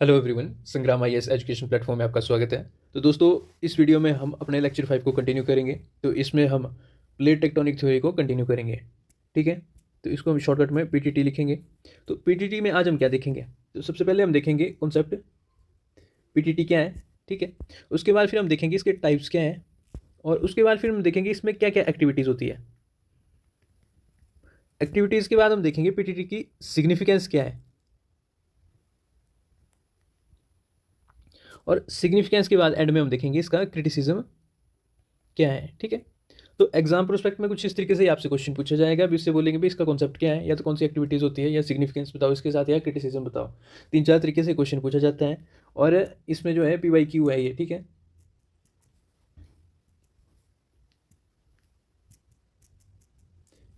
Hello everyone, संग्राम IAS education platform में आपका स्वागत है। तो दोस्तों, इस वीडियो में हम अपने लेक्चर 5 को कंटिन्यू करेंगे। तो इसमें हम प्लेट टेक्टोनिक थ्योरी को कंटिन्यू करेंगे। ठीक है, तो इसको हम शॉर्टकट में पीटीटी लिखेंगे। तो पीटीटी में आज हम क्या देखेंगे? तो सबसे पहले हम देखेंगे कॉन्सेप्ट पीटीटी क्या है। ठीक है, उसके बाद फिर हम देखेंगे इसके टाइप्स क्या हैं, और उसके बाद फिर हम देखेंगे इसमें क्या क्या एक्टिविटीज़ होती है। एक्टिविटीज़ के बाद हम देखेंगे पीटीटी की सिग्निफिकेंस क्या है, और सिग्निफिकेंस के बाद एंड में हम देखेंगे इसका क्रिटिसिज्म क्या है। ठीक है, तो एग्जाम प्रोस्पेक्ट में कुछ इस तरीके से आपसे क्वेश्चन पूछा जाएगा। अभी इससे बोलेंगे भी इसका कॉन्सेप्ट क्या है, या तो कौन सी एक्टिविटीज़ होती है, या सिग्निफिकेंस बताओ इसके साथ, या क्रिटिसिज्म बताओ। 3-4 तरीके से क्वेश्चन पूछा जाता है, और इसमें जो है PYQ है ये। ठीक है,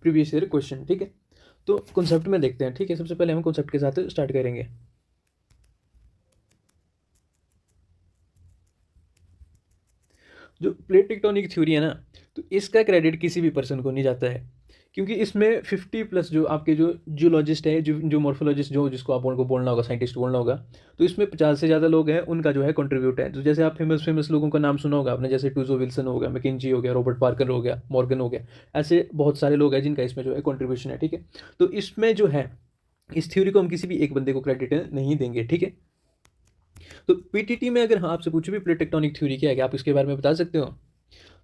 प्रीवियस ईयर क्वेश्चन। ठीक है, तो कॉन्सेप्ट में देखते हैं। ठीक है, सबसे पहले हम कॉन्सेप्ट के साथ स्टार्ट करेंगे। जो प्लेट टेक्टोनिक थ्योरी है ना, तो इसका क्रेडिट किसी भी पर्सन को नहीं जाता है, क्योंकि इसमें 50+ जो आपके जो जियोलॉजिस्ट है, जो मॉर्फोलॉजिस्ट, जो जिसको आप उनको बोलना होगा, साइंटिस्ट बोलना होगा, तो इसमें 50 से ज़्यादा लोग हैं, उनका जो है कंट्रीब्यूट है। तो जैसे आप फेमस लोगों का नाम सुना होगा आपने, जैसे टूजो विल्सन हो गया, मैकेंजी हो गया, रॉबर्ट पार्कर हो गया, मॉर्गन हो गया, ऐसे बहुत सारे लोग हैं जिनका इसमें जो है कंट्रीब्यूशन है। ठीक है, तो इसमें जो है इस थ्योरी को हम किसी भी एक बंदे को क्रेडिट नहीं देंगे। ठीक है, तो पीटीटी में अगर हाँ आपसे पूछे भी प्लेट टेक्टोनिक थ्योरी क्या है, क्या आप इसके बारे में बता सकते हो?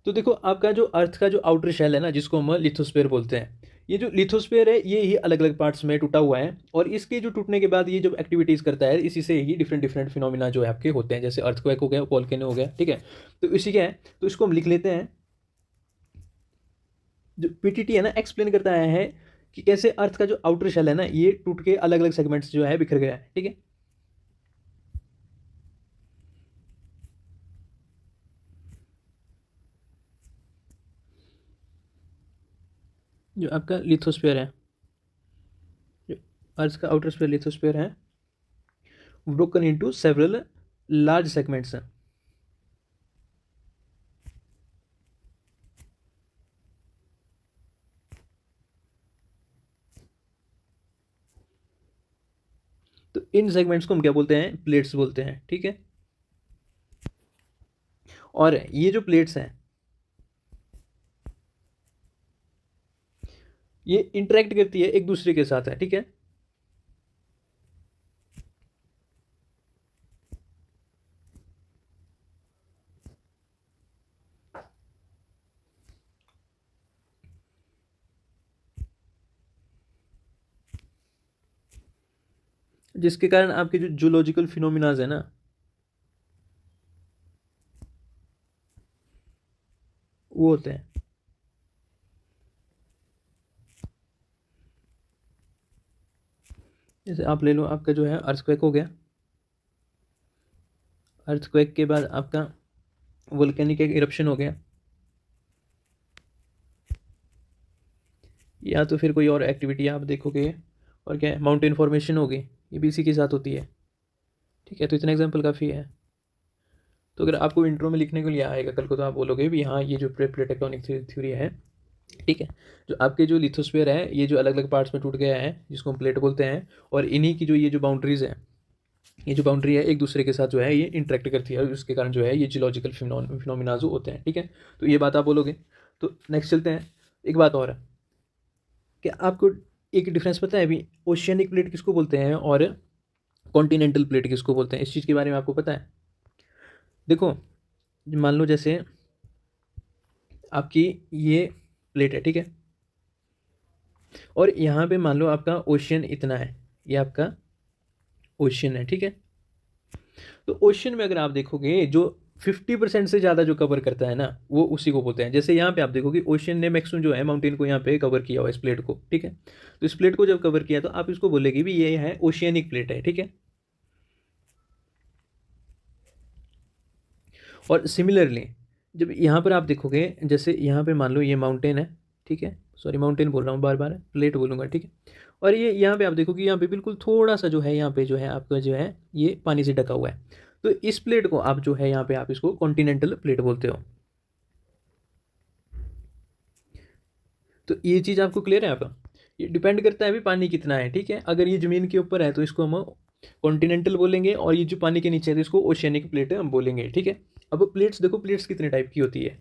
तो देखो, आपका जो अर्थ का जो आउटर शेल है ना, जिसको हम लिथोस्फीयर बोलते हैं, ये जो लिथोस्फीयर है ये ही अलग अलग पार्ट्स में टूटा हुआ है, और इसके जो टूटने के बाद ये जो एक्टिविटीज़ करता है, इसी से ही डिफरेंट डिफरेंट फिनोमिना जो है आपके होते हैं, जैसे अर्थक्वेक हो गया, वोल्केनो हो गया। ठीक है, तो इसी क्या है, तो इसको हम लिख लेते हैं। जो पीटीटी है ना, एक्सप्लेन करता है कि कैसे अर्थ का जो आउटर शेल है ना, ये टूट के अलग अलग सेगमेंट्स जो है बिखर गया है। ठीक है, जो आपका लिथोस्फीयर है, जो अर्थ का आउटर स्फीयर लिथोस्फीयर है, broken into several large segments हैं। तो इन सेगमेंट्स को हम क्या बोलते हैं? प्लेट्स बोलते हैं। ठीक है, और ये जो प्लेट्स हैं ये इंटरेक्ट करती है एक दूसरे के साथ है। ठीक है, जिसके कारण आपके जो जूलॉजिकल फिनोमिनाज है ना, वो होते हैं। जैसे आप ले लो, आपका जो है अर्थक्वेक हो गया, अर्थक्वेक के बाद आपका वोल्केनिक इरप्शन हो गया, या तो फिर कोई और एक्टिविटी आप देखोगे, और क्या है, माउंटेन फॉर्मेशन होगी, ये भी इसी के साथ होती है। ठीक है, तो इतना एग्जाम्पल काफ़ी है। तो अगर आपको इंट्रो में लिखने के लिए आएगा कल को, तो आप बोलोगे भी हाँ ये जो प्लेट टेक्टोनिक थ्योरी है। ठीक है, जो आपके जो लिथोस्फीयर है, ये जो अलग अलग पार्ट्स में टूट गया है, जिसको हम प्लेट बोलते हैं, और इन्हीं की जो ये जो बाउंड्रीज है, ये जो बाउंड्री है एक दूसरे के साथ जो है ये इंटरेक्ट करती है, और उसके कारण जो है ये जियोलॉजिकल फिनोमिनाज होते हैं। ठीक है, तो ये बात आप बोलोगे। तो नेक्स्ट चलते हैं। एक बात और है, कि आपको एक डिफरेंस पता है अभी, ओशियनिक प्लेट किसको बोलते हैं और कॉन्टिनेंटल प्लेट किसको बोलते हैं? इस चीज़ के बारे में आपको पता है? देखो, मान लो जैसे आपकी ये प्लेट है। ठीक है, और यहाँ पे मान लो आपका ओशियन इतना है, ये आपका ओशियन है। ठीक है, तो ओशियन में अगर आप देखोगे, जो 50% से ज़्यादा जो कवर करता है ना, वो उसी को बोलते हैं। जैसे यहाँ पे आप देखोगे ओशियन ने मैक्सिमम जो है माउंटेन को यहाँ पे कवर किया हुआ इस प्लेट को। ठीक है, तो इस प्लेट को जब कवर किया, तो आप इसको बोलेगी भी ये है ओशियनिक प्लेट है। ठीक है, और सिमिलरली जब यहाँ पर आप देखोगे, जैसे यहाँ पे मान लो ये माउंटेन है। ठीक है, सॉरी माउंटेन बोल रहा हूँ, बार बार प्लेट बोलूँगा। ठीक है, और ये यहाँ पे आप देखोगे, यहाँ पे बिल्कुल थोड़ा सा जो है, यहाँ पे जो है आपका जो है ये पानी से ढका हुआ है। तो इस प्लेट को आप जो है यहाँ पे आप इसको कॉन्टिनेंटल प्लेट बोलते हो। तो ये चीज़ आपको क्लियर है? आपका ये डिपेंड करता है अभी पानी कितना है। ठीक है, अगर ये ज़मीन के ऊपर है तो इसको हम कॉन्टिनेंटल बोलेंगे, और ये जो पानी के नीचे है इसको ओशियनिक प्लेट हम बोलेंगे, ठीक है। अब प्लेट्स देखो, प्लेट्स कितने टाइप की होती है।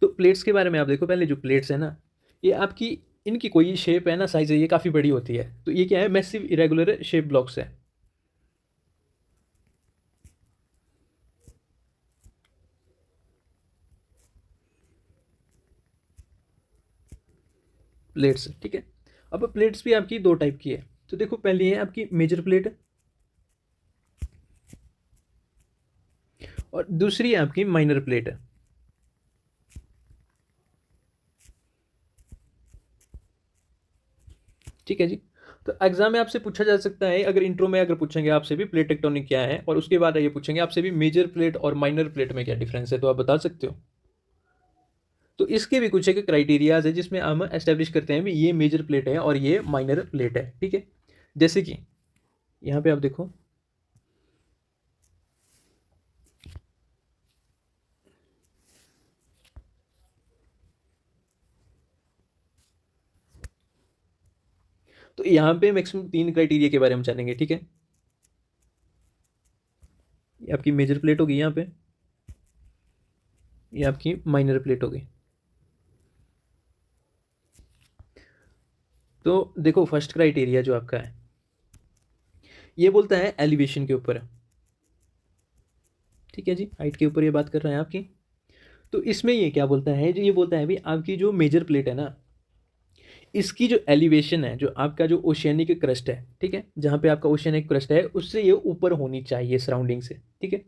तो प्लेट्स के बारे में आप देखो, पहले जो प्लेट्स है ना, ये आपकी इनकी कोई शेप है ना, साइज है, ये काफ़ी बड़ी होती है। तो ये क्या है, मैसिव इरेगुलर शेप ब्लॉक्स है। प्लेट्स, ठीक है। अब प्लेट्स भी आपकी दो टाइप की है। तो देखो, पहली है आपकी मेजर प्लेट, और दूसरी है आपकी माइनर प्लेट। ठीक है जी। तो एग्जाम में आपसे पूछा जा सकता है, अगर इंट्रो में अगर पूछेंगे आपसे भी प्लेट टेक्टोनिक क्या है, और उसके बाद ये पूछेंगे आपसे भी मेजर प्लेट और माइनर प्लेट में क्या डिफरेंस है, तो आप बता सकते हो। तो इसके भी कुछ एक क्राइटेरियाज है जिसमें हम एस्टेब्लिश करते हैं भी ये मेजर प्लेट है और ये माइनर प्लेट है, ठीक है। जैसे कि यहाँ पे आप देखो, तो यहाँ पे मैक्सिमम तीन क्राइटेरिया के बारे में जानेंगे, ठीक है। ये आपकी मेजर प्लेट होगी यहाँ पे, ये आपकी माइनर प्लेट होगी। तो देखो, फर्स्ट क्राइटेरिया जो आपका है, ये बोलता है एलिवेशन के ऊपर, ठीक है जी, हाइट के ऊपर ये बात कर रहे हैं आपकी। तो इसमें ये क्या बोलता है, जो ये बोलता है भी आपकी जो मेजर प्लेट है ना, इसकी जो एलिवेशन है, जो आपका जो ओशियनिक क्रस्ट है, ठीक है, जहाँ पे आपका ओशियनिक क्रस्ट है उससे ये ऊपर होनी चाहिए सराउंडिंग से, ठीक है।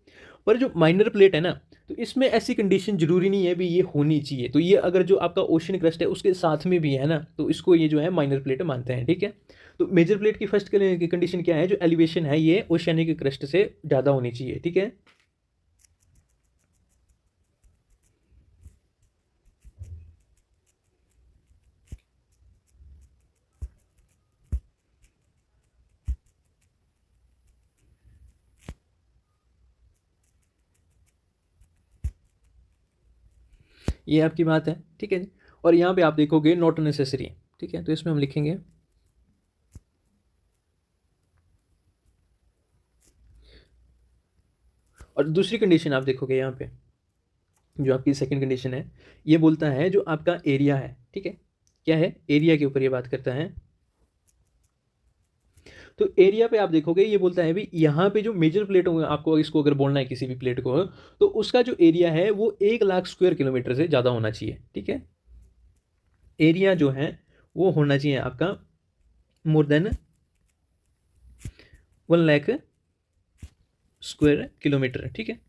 पर जो माइनर प्लेट है ना, तो इसमें ऐसी कंडीशन जरूरी नहीं है भी ये होनी चाहिए। तो ये अगर जो आपका ओशियन क्रस्ट है उसके साथ में भी है ना, तो इसको ये जो है माइनर प्लेट मानते हैं, ठीक है। तो मेजर प्लेट की फर्स्ट कंडीशन क्या है, जो एलिवेशन है ये ओशियनिक क्रस्ट से ज़्यादा होनी चाहिए, ठीक है। ये आपकी बात है, ठीक है जी। और यहाँ पे आप देखोगे नॉट नेसेसरी, ठीक है, तो इसमें हम लिखेंगे और दूसरी कंडीशन आप देखोगे यहाँ पे, जो आपकी सेकंड कंडीशन है, ये बोलता है जो आपका एरिया है, ठीक है, क्या है, एरिया के ऊपर ये बात करता है। तो एरिया पे आप देखोगे ये बोलता है भी यहाँ पे जो मेजर प्लेट होंगे, आपको इसको अगर बोलना है किसी भी प्लेट को, तो उसका जो एरिया है वो 1 लाख स्क्वायर किलोमीटर से ज़्यादा होना चाहिए, ठीक है। एरिया जो है वो होना चाहिए आपका more than 1 lakh square kilometre, ठीक है।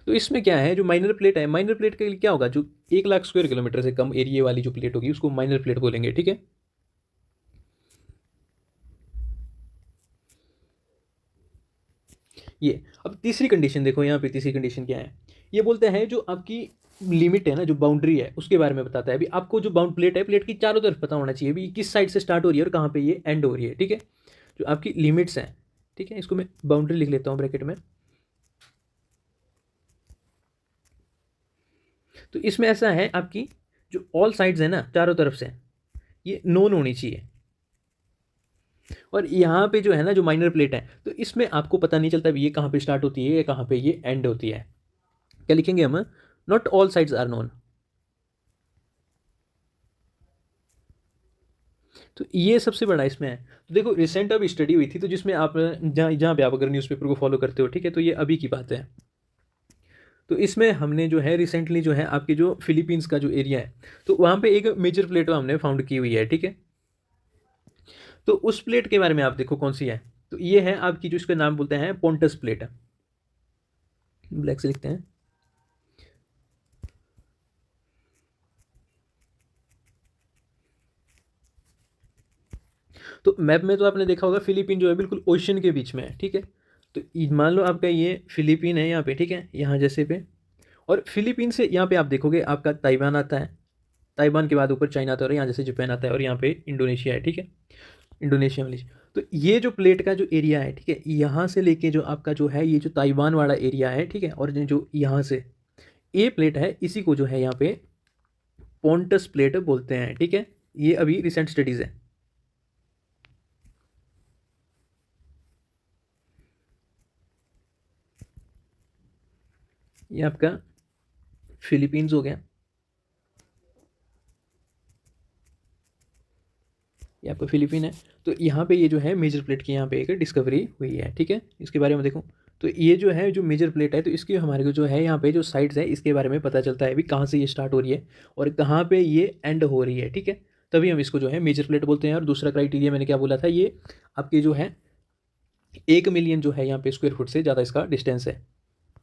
तो इसमें क्या है, जो माइनर प्लेट है, माइनर प्लेट के लिए क्या होगा, जो 1 लाख स्क्वायर किलोमीटर से कम एरिया वाली जो प्लेट होगी उसको माइनर प्लेट बोलेंगे, ठीक है। ये अब तीसरी कंडीशन देखो, यहाँ पे तीसरी कंडीशन क्या है, ये बोलते हैं जो आपकी लिमिट है ना, जो बाउंड्री है उसके बारे में बताता है। अभी आपको जो बाउंड प्लेट है, प्लेट की चारों तरफ पता होना चाहिए भी किस साइड से स्टार्ट हो रही है और कहाँ पे ये एंड हो रही है, ठीक है। जो आपकी लिमिट्स हैं, ठीक है, इसको मैं बाउंड्री लिख लेता हूँ ब्रैकेट में। तो इसमें ऐसा है आपकी जो ऑल साइड्स है ना चारों तरफ से, ये नोन होनी चाहिए। और यहाँ पे जो है ना, जो माइनर प्लेट है, तो इसमें आपको पता नहीं चलता भी ये कहाँ पे स्टार्ट होती है या कहाँ पे ये एंड होती है। क्या लिखेंगे हम, not all sides are known. तो ये सबसे बड़ा इसमें है। तो देखो, रिसेंट अभी स्टडी हुई थी, तो जिसमें आप जहाँ जहाँ पे आप अगर न्यूज़पेपर को फॉलो करते हो, ठीक है, तो ये अभी की बात है। तो इसमें हमने जो है रिसेंटली जो है आपके जो फिलीपींस का जो एरिया है, तो वहाँ पे एक मेजर प्लेट हमने फाउंड की हुई है, ठीक है। तो उस प्लेट के बारे में आप देखो कौन सी है, तो ये है आपकी जो इसका नाम बोलते हैं पोंटस प्लेट, ब्लैक से लिखते हैं। तो मैप में तो आपने देखा होगा फिलीपीन जो है बिल्कुल ओशन के बीच में है, ठीक है। तो मान लो आपका ये फिलीपीन है यहाँ पे, ठीक है, यहाँ जैसे पे, और फिलीपीन से यहाँ पे आप देखोगे आपका ताइवान आता है, ताइवान के बाद ऊपर चाइना आता है, और यहाँ जैसे जापान आता है, और यहाँ पे इंडोनेशिया है, ठीक है, इंडोनेशिया वाली। तो ये जो प्लेट का जो एरिया है, ठीक है, यहाँ से लेके जो आपका जो है ये जो ताइवान वाला एरिया है, ठीक है, और जो यहाँ से ये प्लेट है, इसी को जो है यहाँ पे पोंटस प्लेट बोलते हैं, ठीक है। ये अभी रिसेंट स्टडीज़ है। ये आपका फिलीपींस हो गया, ये आपका फिलीपीन है। तो यहाँ पे ये जो है मेजर प्लेट की यहाँ पे एक डिस्कवरी हुई है, ठीक है। इसके बारे में देखो, तो ये जो है जो मेजर प्लेट है, तो इसकी हमारे को जो है यहाँ पे जो साइड्स है इसके बारे में पता चलता है भी कहाँ से ये स्टार्ट हो रही है और कहाँ पे ये एंड हो रही है, ठीक है। तभी हम इसको जो है मेजर प्लेट बोलते हैं। और दूसरा क्राइटेरिया मैंने क्या बोला था, ये आपके जो है 1 मिलियन जो है यहाँ पे स्क्वायर फुट से ज़्यादा इसका डिस्टेंस है।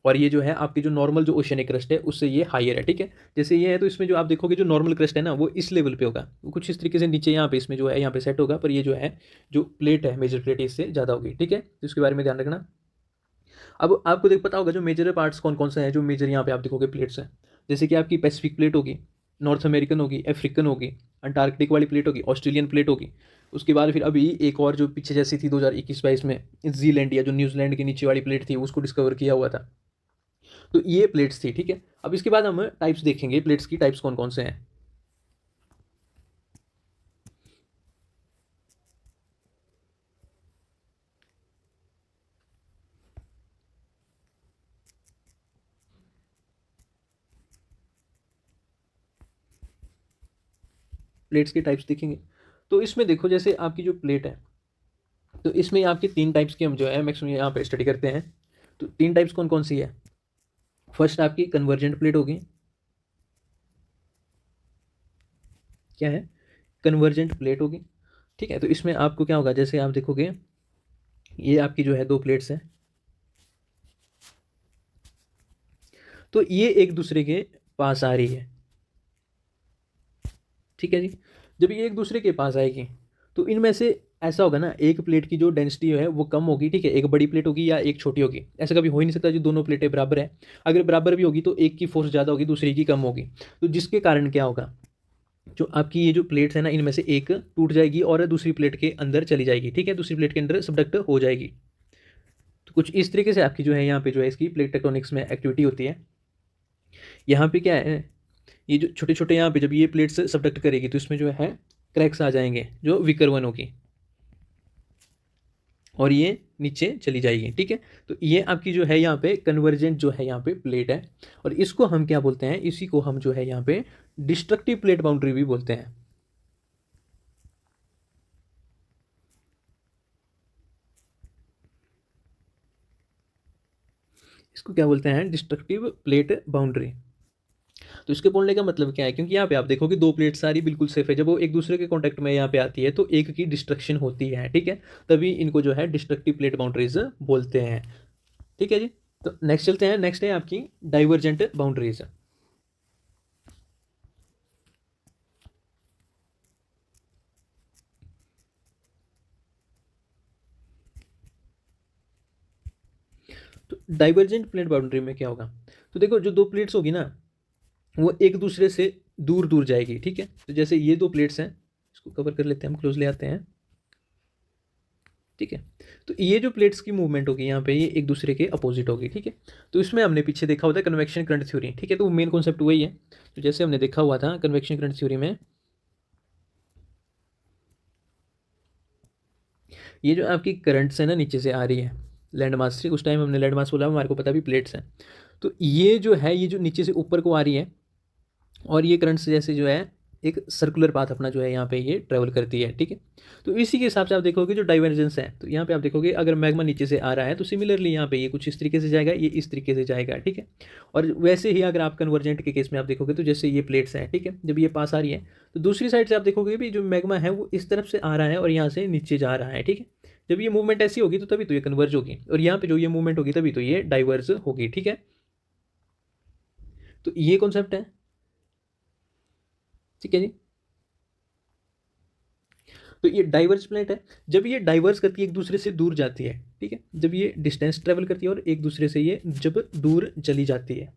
और ये जो है आपकी जो नॉर्मल जो ओशियनिक क्रस्ट है उससे ये हायर है, ठीक है। जैसे ये है तो इसमें जो आप देखोगे जो नॉर्मल क्रस्ट है ना वो इस लेवल पे होगा, वो कुछ इस तरीके से नीचे यहाँ पे इसमें जो है यहाँ पे सेट होगा, पर ये जो है जो प्लेट है मेजर प्लेट इससे ज़्यादा होगी, ठीक है। तो इसके बारे में ध्यान रखना। अब आपको देख पता होगा जो मेजर पार्ट्स कौन कौन से हैं, जो मेजर यहाँ पे आप देखोगे प्लेट्स हैं, जैसे कि आपकी पैसिफिक प्लेट होगी, नॉर्थ अमेरिकन होगी, अफ्रीकन होगी, अंटार्कटिक वाली प्लेट होगी, ऑस्ट्रेलियन प्लेट होगी। उसके बाद फिर अभी एक और जो पीछे जैसी थी 2021-22 में जीलैंड या जो न्यूजीलैंड के नीचे वाली प्लेट थी उसको डिस्कवर किया हुआ था। तो ये प्लेट्स थी, ठीक है। अब इसके बाद हम टाइप्स देखेंगे, प्लेट्स की टाइप्स कौन कौन से हैं। प्लेट्स के टाइप्स देखेंगे, तो इसमें देखो जैसे आपकी जो प्लेट है, तो इसमें आपकी 3 टाइप्स की हम जो है मैक्सिमम यहाँ पे स्टडी करते हैं। तो 3 टाइप्स कौन कौन सी है। फर्स्ट आपकी कन्वर्जेंट प्लेट होगी, क्या है, कन्वर्जेंट प्लेट होगी, ठीक है। तो इसमें आपको क्या होगा, जैसे आप देखोगे ये आपकी जो है 2 प्लेट्स हैं, तो ये एक दूसरे के पास आ रही है, ठीक है जी। जब ये एक दूसरे के पास आएगी तो इनमें से ऐसा होगा ना, एक प्लेट की जो डेंसिटी है वो कम होगी, ठीक है, एक बड़ी प्लेट होगी या एक छोटी होगी। ऐसा कभी हो ही नहीं सकता जो दोनों प्लेटें बराबर है। अगर बराबर भी होगी तो एक की फोर्स ज़्यादा होगी, दूसरी की कम होगी। तो जिसके कारण क्या होगा, जो आपकी ये जो प्लेट्स है ना इनमें से एक टूट जाएगी और दूसरी प्लेट के अंदर चली जाएगी, ठीक है, दूसरी प्लेट के अंदर सबडक्ट हो जाएगी। तो कुछ इस तरीके से आपकी जो है यहाँ पे जो है इसकी प्लेट टेक्टोनिक्स में एक्टिविटी होती है। यहाँ पे क्या है, ये जो छोटे छोटे यहाँ पे जब ये प्लेट्स सबडक्ट करेगी तो इसमें जो है क्रैक्स आ जाएंगे जो वीकर वन होगी, और ये नीचे चली जाएगी, ठीक है। तो ये आपकी जो है यहाँ पे कन्वर्जेंट जो है यहाँ पे प्लेट है, और इसको हम क्या बोलते हैं, इसी को हम जो है यहाँ पे डिस्ट्रक्टिव प्लेट बाउंड्री भी बोलते हैं। इसको क्या बोलते हैं, डिस्ट्रक्टिव प्लेट बाउंड्री। तो इसके बोलने का मतलब क्या है, क्योंकि यहाँ पे आप देखोगे 2 प्लेट सारी बिल्कुल सेफ है, जब वो एक दूसरे के कॉन्टैक्ट में यहाँ पे आती है तो एक की डिस्ट्रक्शन होती है, ठीक है। तभी इनको जो है डिस्ट्रक्टिव प्लेट बाउंड्रीज बोलते हैं, ठीक है जी। तो नेक्स्ट चलते हैं, नेक्स्ट है आपकी डाइवर्जेंट बाउंड्रीज। तो डाइवर्जेंट प्लेट बाउंड्री में क्या होगा, तो देखो जो 2 प्लेट्स होगी ना वो एक दूसरे से दूर दूर जाएगी, ठीक है। तो जैसे ये 2 प्लेट्स हैं, इसको कवर कर लेते हैं, हम क्लोज ले आते हैं, ठीक है। तो ये जो प्लेट्स की मूवमेंट होगी यहाँ पे ये एक दूसरे के अपोजिट होगी, ठीक है। तो इसमें हमने पीछे देखा होता है कन्वेक्शन करंट थ्योरी, ठीक है। तो मेन कॉन्सेप्ट वही है। तो जैसे हमने देखा हुआ था कन्वेक्शन करंट थ्योरी में, ये जो आपकी करंट्स है ना नीचे से आ रही है लैंड मास से, उस टाइम हमने लैंड मास बोला, हमारे को पता भी प्लेट्स हैं। तो ये जो है ये जो नीचे से ऊपर को आ रही है, और ये करंट से जैसे जो है एक सर्कुलर पाथ अपना जो है यहाँ पे ये ट्रेवल करती है, ठीक है। तो इसी के हिसाब से आप देखोगे जो डाइवर्जेंस है, तो यहाँ पे आप देखोगे अगर मैग्मा नीचे से आ रहा है तो सिमिलरली यहाँ पे ये कुछ इस तरीके से जाएगा, ये इस तरीके से जाएगा, ठीक है। और वैसे ही अगर आप कन्वर्जेंट के केस में आप देखोगे तो जैसे ये प्लेट्स हैं, ठीक है, जब ये पास आ रही है तो दूसरी साइड से आप देखोगे भी जो मैग्मा है वो इस तरफ से आ रहा है और यहाँ से नीचे जा रहा है, ठीक है। जब ये मूवमेंट ऐसी होगी तो तभी तो ये कन्वर्ज होगी, और यहाँ पे जो ये मूवमेंट होगी तभी तो ये डाइवर्ज होगी, ठीक है। तो ये कॉन्सेप्ट है, ठीक है जी। तो ये डाइवर्स प्लेट है, जब ये डाइवर्स करती है एक दूसरे से दूर जाती है, ठीक है, जब ये डिस्टेंस ट्रेवल करती है और एक दूसरे से ये जब दूर चली जाती है,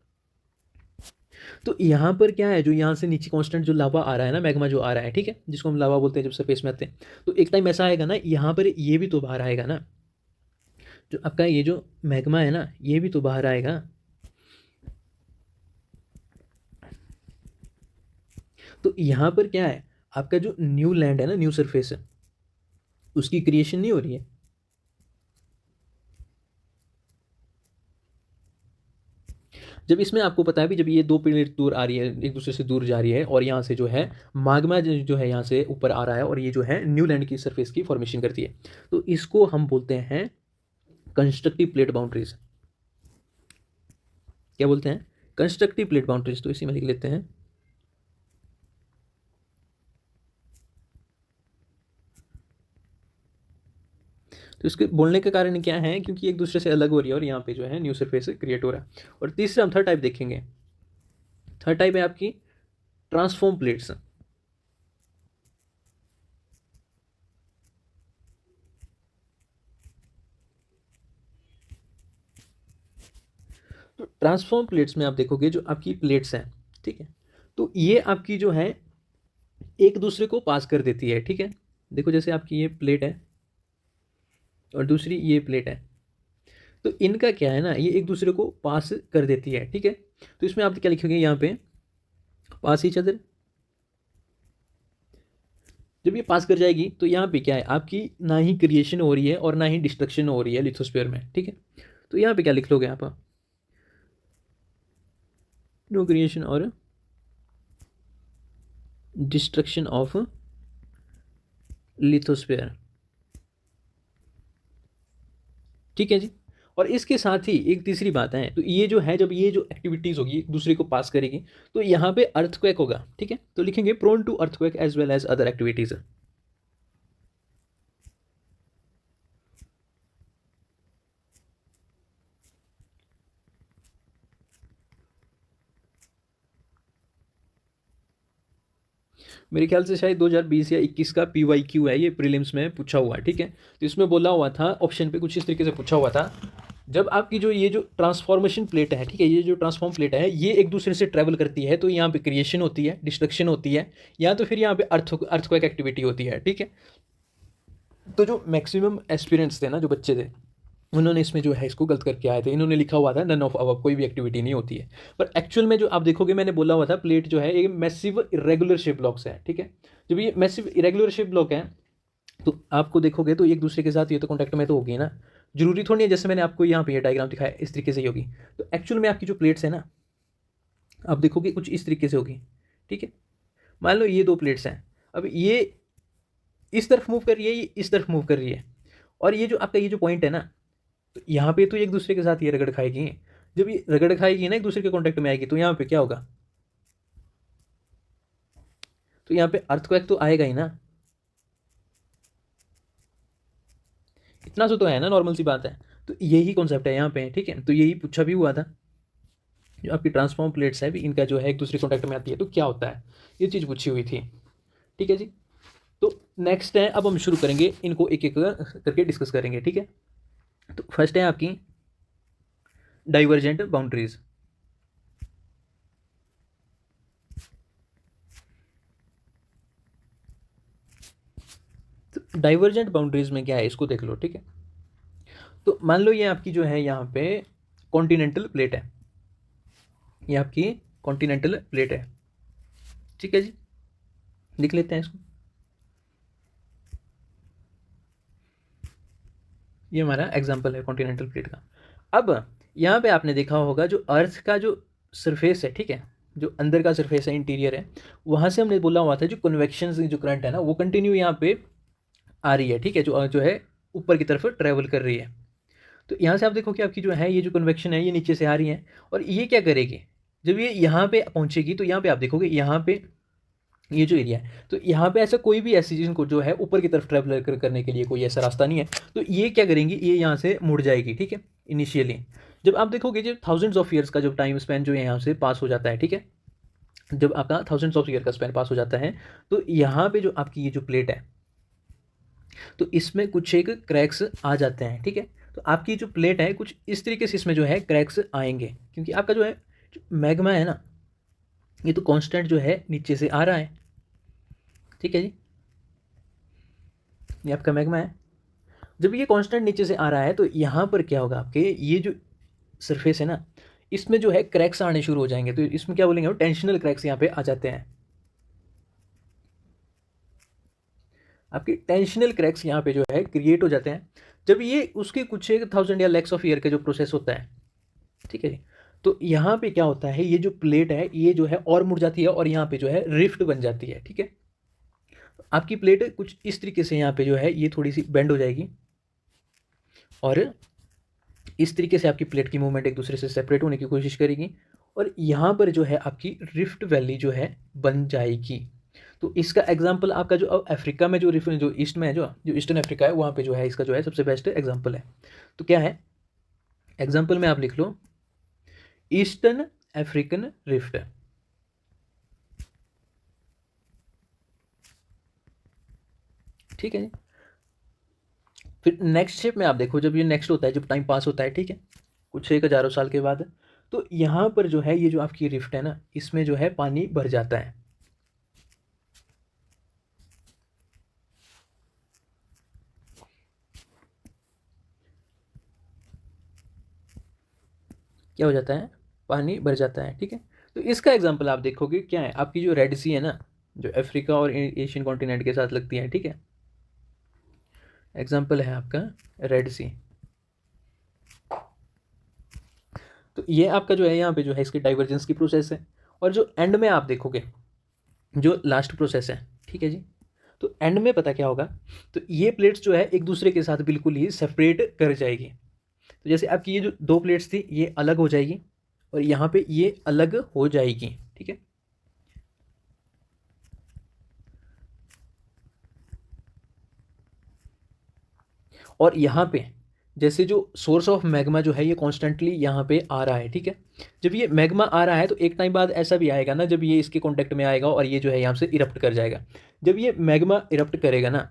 तो यहाँ पर क्या है, जो यहाँ से नीचे कांस्टेंट जो लावा आ रहा है ना, मैग्मा जो आ रहा है, ठीक है, जिसको हम लावा बोलते हैं जब सरफेस में आते हैं, तो एक टाइम ऐसा आएगा ना यहाँ पर ये भी तो बाहर आएगा ना, जो आपका ये जो मैग्मा है ना ये भी तो बाहर आएगा। तो यहाँ पर क्या है, आपका जो न्यू लैंड है ना, न्यू सरफेस है, उसकी क्रिएशन नहीं हो रही है। जब इसमें आपको पता है भी, जब ये दो प्लेट दूर आ रही है, एक दूसरे से दूर जा रही है, और यहाँ से जो है माग्मा जो है यहाँ से ऊपर आ रहा है, और ये जो है न्यू लैंड की सरफेस की फॉर्मेशन करती है, तो इसको हम बोलते हैं कंस्ट्रक्टिव प्लेट बाउंड्रीज। क्या बोलते हैं? Constructive plate boundaries. तो इसी में लिख लेते हैं। तो इसके बोलने का कारण क्या है? क्योंकि एक दूसरे से अलग हो रही है और यहाँ पे जो है न्यू सरफेस क्रिएट हो रहा है। और तीसरा हम थर्ड टाइप देखेंगे। थर्ड टाइप है आपकी ट्रांसफॉर्म प्लेट्स। तो ट्रांसफॉर्म प्लेट्स में आप देखोगे जो आपकी प्लेट्स हैं, ठीक है, तो ये आपकी जो है एक दूसरे को पास कर देती है, ठीक है। देखो जैसे आपकी ये प्लेट है और दूसरी ये प्लेट है, तो इनका क्या है ना, ये एक दूसरे को पास कर देती है, ठीक है। तो इसमें आप क्या लिखोगे यहाँ पे? पास ईच अदर। जब ये पास कर जाएगी तो यहाँ पे क्या है, आपकी ना ही क्रिएशन हो रही है और ना ही डिस्ट्रक्शन हो रही है लिथोस्फीयर में, ठीक है। तो यहाँ पे क्या लिख लोगे आप? नो क्रिएशन और डिस्ट्रक्शन ऑफ लिथोस्फीयर, ठीक है जी। और इसके साथ ही एक तीसरी बात है, तो ये जो है, जब ये जो एक्टिविटीज़ होगी एक दूसरे को पास करेगी, तो यहाँ पे अर्थक्वेक होगा, ठीक है। तो लिखेंगे prone to earthquake as well as other activities. मेरे ख्याल से शायद 2020 या 21 का PYQ है, ये प्रीलिम्स में पूछा हुआ है, ठीक है। तो इसमें बोला हुआ था ऑप्शन पे कुछ इस तरीके से पूछा हुआ था, जब आपकी जो ये जो ट्रांसफॉर्मेशन प्लेट है, ठीक है, ये जो ट्रांसफॉर्म प्लेट है ये एक दूसरे से ट्रैवल करती है, तो यहाँ पे क्रिएशन होती है, डिस्ट्रक्शन होती है, या तो फिर यहाँ पे अर्थक्वेक एक्टिविटी होती है, ठीक है। तो जो मैक्सिमम एस्पिरेंट्स थे ना, जो बच्चे थे, उन्होंने इसमें जो है इसको गलत करके आए थे। इन्होंने लिखा हुआ था नन ऑफ अबव, कोई भी एक्टिविटी नहीं होती है। पर एक्चुअल में जो आप देखोगे, मैंने बोला हुआ था प्लेट जो है ये मैसिव इरेगुलर शेप ब्लॉक्स है, ठीक है। जब ये मैसिव इरेगुलर शेप ब्लॉक है, तो आपको देखोगे तो एक दूसरे के साथ ये तो कॉन्टैक्ट में तो होगी ना, जरूरी थोड़ी है जैसे मैंने आपको यहाँ पे ये डायग्राम दिखाया इस तरीके से ही होगी। तो एक्चुअल में आपकी जो प्लेट्स है ना, आप देखोगे कुछ इस तरीके से होगी, ठीक है। मान लो ये दो प्लेट्स हैं, अब ये इस तरफ मूव कर रही है, ये इस तरफ मूव कर रही है, और ये जो आपका ये जो पॉइंट है ना, तो यहाँ पे तो एक दूसरे के साथ ये रगड़ खाएगी। जब ये रगड़ खाएगी ना, एक दूसरे के कांटेक्ट में आएगी, तो यहाँ पे क्या होगा? तो यहाँ पे अर्थक्वेक तो आएगा ही ना। इतना सा तो है ना, नॉर्मल सी बात है। तो यही कॉन्सेप्ट है यहाँ पे, ठीक है। तो यही पूछा भी हुआ था, जो आपकी ट्रांसफॉर्म प्लेट्स है भी, इनका जो है एक दूसरे कॉन्टेक्ट में आती है तो क्या होता है, ये चीज़ पूछी हुई थी, ठीक है जी। तो नेक्स्ट है, अब हम शुरू करेंगे इनको एक एक करके डिस्कस करेंगे, ठीक है। तो फर्स्ट है आपकी डाइवर्जेंट बाउंड्रीज। तो डाइवर्जेंट बाउंड्रीज में क्या है, इसको देख लो, ठीक है। तो मान लो ये आपकी जो है यहाँ पे कॉन्टिनेंटल प्लेट है, ये आपकी कॉन्टिनेंटल प्लेट है, ठीक है जी। लिख लेते हैं इसको। ये हमारा एग्जाम्पल है कॉन्टिनेंटल प्लेट का। अब यहाँ पे आपने देखा होगा जो अर्थ का जो सरफेस है, ठीक है, जो अंदर का सरफेस है, इंटीरियर है, वहाँ से हमने बोला हुआ था जो कन्वेक्शन जो करंट है ना, वो कंटिन्यू यहाँ पे आ रही है, ठीक है, जो जो है ऊपर की तरफ ट्रैवल कर रही है। तो यहाँ से आप देखो कि आपकी जो है ये जो कन्वेक्शन है ये नीचे से आ रही है, और ये क्या करेगी, जब ये यहाँ पे पहुँचेगी तो यहाँ पे आप देखोगे यहाँ पे ये जो एरिया है, तो यहाँ पे ऐसा कोई भी ऐसी चीज़ को जो है ऊपर की तरफ ट्रैवल करने के लिए कोई ऐसा रास्ता नहीं है। तो ये क्या करेंगी, ये यहाँ से मुड़ जाएगी, ठीक है। इनिशियली जब आप देखोगे जब थाउजेंड्स ऑफ ईयर्स का जब टाइम स्पेन जो यहाँ से पास हो जाता है, ठीक है, जब आपका थाउजेंड्स ऑफ ईयर का स्पेन पास हो जाता है, तो यहाँ पे जो आपकी ये जो प्लेट है, तो इसमें कुछ एक क्रैक्स आ जाते हैं, ठीक है। तो आपकी जो प्लेट है कुछ इस तरीके से इसमें जो है क्रैक्स आएंगे, क्योंकि आपका जो है जो मैग्मा है ना, ये तो कांस्टेंट जो है नीचे से आ रहा है, ठीक है जी। ये आपका मैग्मा है, जब ये कांस्टेंट नीचे से आ रहा है तो यहाँ पर क्या होगा, आपके ये जो सरफेस है ना, इसमें जो है क्रैक्स आने शुरू हो जाएंगे। तो इसमें क्या बोलेंगे, टेंशनल क्रैक्स यहाँ पे आ जाते हैं। आपके टेंशनल क्रैक्स यहाँ पे जो है क्रिएट हो जाते हैं, जब ये उसके कुछ एक थाउजेंड या लैक्स ऑफ ईयर का जो प्रोसेस होता है, ठीक है जी। तो यहाँ पे क्या होता है, ये जो प्लेट है ये जो है और मुड़ जाती है और यहाँ पे जो है रिफ्ट बन जाती है, ठीक है। आपकी प्लेट कुछ इस तरीके से यहाँ पे जो है ये थोड़ी सी बेंड हो जाएगी और इस तरीके से आपकी प्लेट की मूवमेंट एक दूसरे से सेपरेट होने की कोशिश करेगी और यहाँ पर जो है आपकी रिफ्ट वैली जो है बन जाएगी। तो इसका एग्जाम्पल आपका जो अब अफ्रीका में जो रिफ जो ईस्ट में है, जो ईस्टर्न अफ्रीका है, वहाँ पे जो है इसका जो है सबसे बेस्ट एग्जाम्पल है। तो क्या है एग्जाम्पल में, आप लिख लो ईस्टर्न अफ्रीकन रिफ्ट। ठीक है जी। फिर नेक्स्ट शेप में आप देखो, जब ये नेक्स्ट होता है, जब टाइम पास होता है, ठीक है, कुछ एक हज़ारों साल के बाद, तो यहाँ पर जो है ये जो आपकी रिफ्ट है ना, इसमें जो है पानी भर जाता है। क्या हो जाता है, पानी भर जाता है, ठीक है। तो इसका एग्जाम्पल आप देखोगे क्या है, आपकी जो रेड सी है ना, जो अफ्रीका और एशियन कॉन्टिनेंट के साथ लगती है, ठीक है, एग्जाम्पल है आपका रेड सी। तो ये आपका जो है यहाँ पे जो है इसकी डाइवर्जेंस की प्रोसेस है। और जो एंड में आप देखोगे जो लास्ट प्रोसेस है, ठीक है जी, तो एंड में पता क्या होगा, तो ये प्लेट्स जो है एक दूसरे के साथ बिल्कुल ही सेपरेट कर जाएगी। तो जैसे आपकी ये जो दो प्लेट्स थी ये अलग हो जाएगी और यहाँ पे ये अलग हो जाएगी, ठीक है। और यहाँ पे जैसे जो सोर्स ऑफ मैग्मा जो है ये कॉन्स्टेंटली यहाँ पे आ रहा है, ठीक है। जब ये मैग्मा आ रहा है तो एक टाइम बाद ऐसा भी आएगा ना, जब ये इसके कॉन्टेक्ट में आएगा और ये जो है यहाँ से इरप्ट कर जाएगा। जब ये मैग्मा इरप्ट करेगा ना,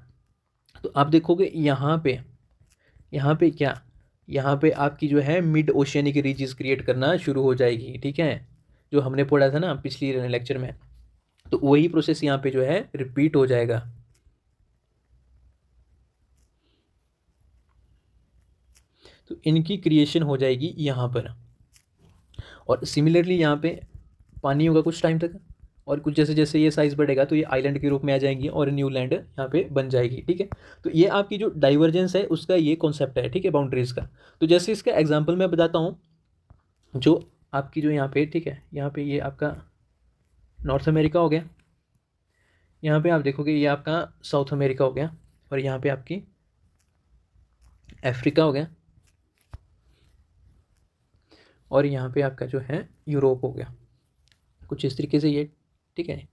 तो आप देखोगे यहाँ पे क्या, यहाँ पे आपकी जो है मिड ओशियनिक रीजेस क्रिएट करना शुरू हो जाएगी, ठीक है, जो हमने पढ़ा था ना पिछली लेक्चर में। तो वही प्रोसेस यहाँ पे जो है रिपीट हो जाएगा। तो इनकी क्रिएशन हो जाएगी यहाँ पर। और सिमिलरली यहाँ पे पानी होगा कुछ टाइम तक, और कुछ जैसे जैसे ये साइज़ बढ़ेगा तो ये आइलैंड के रूप में आ जाएंगी और न्यू लैंड यहाँ पे बन जाएगी, ठीक है। तो ये आपकी जो डाइवर्जेंस है उसका ये कॉन्सेप्ट है, ठीक है, बाउंड्रीज का। तो जैसे इसका एग्जाम्पल मैं बताता हूँ, जो आपकी जो यहाँ पे, ठीक है, यहाँ पे ये आपका नॉर्थ अमेरिका हो गया, यहाँ पे आप देखोगे ये आपका साउथ अमेरिका हो गया, और यहाँ पे आपकी अफ्रीका हो गया, और यहाँ पे आपका जो है यूरोप हो गया, कुछ इस तरीके से ये, ठीक है।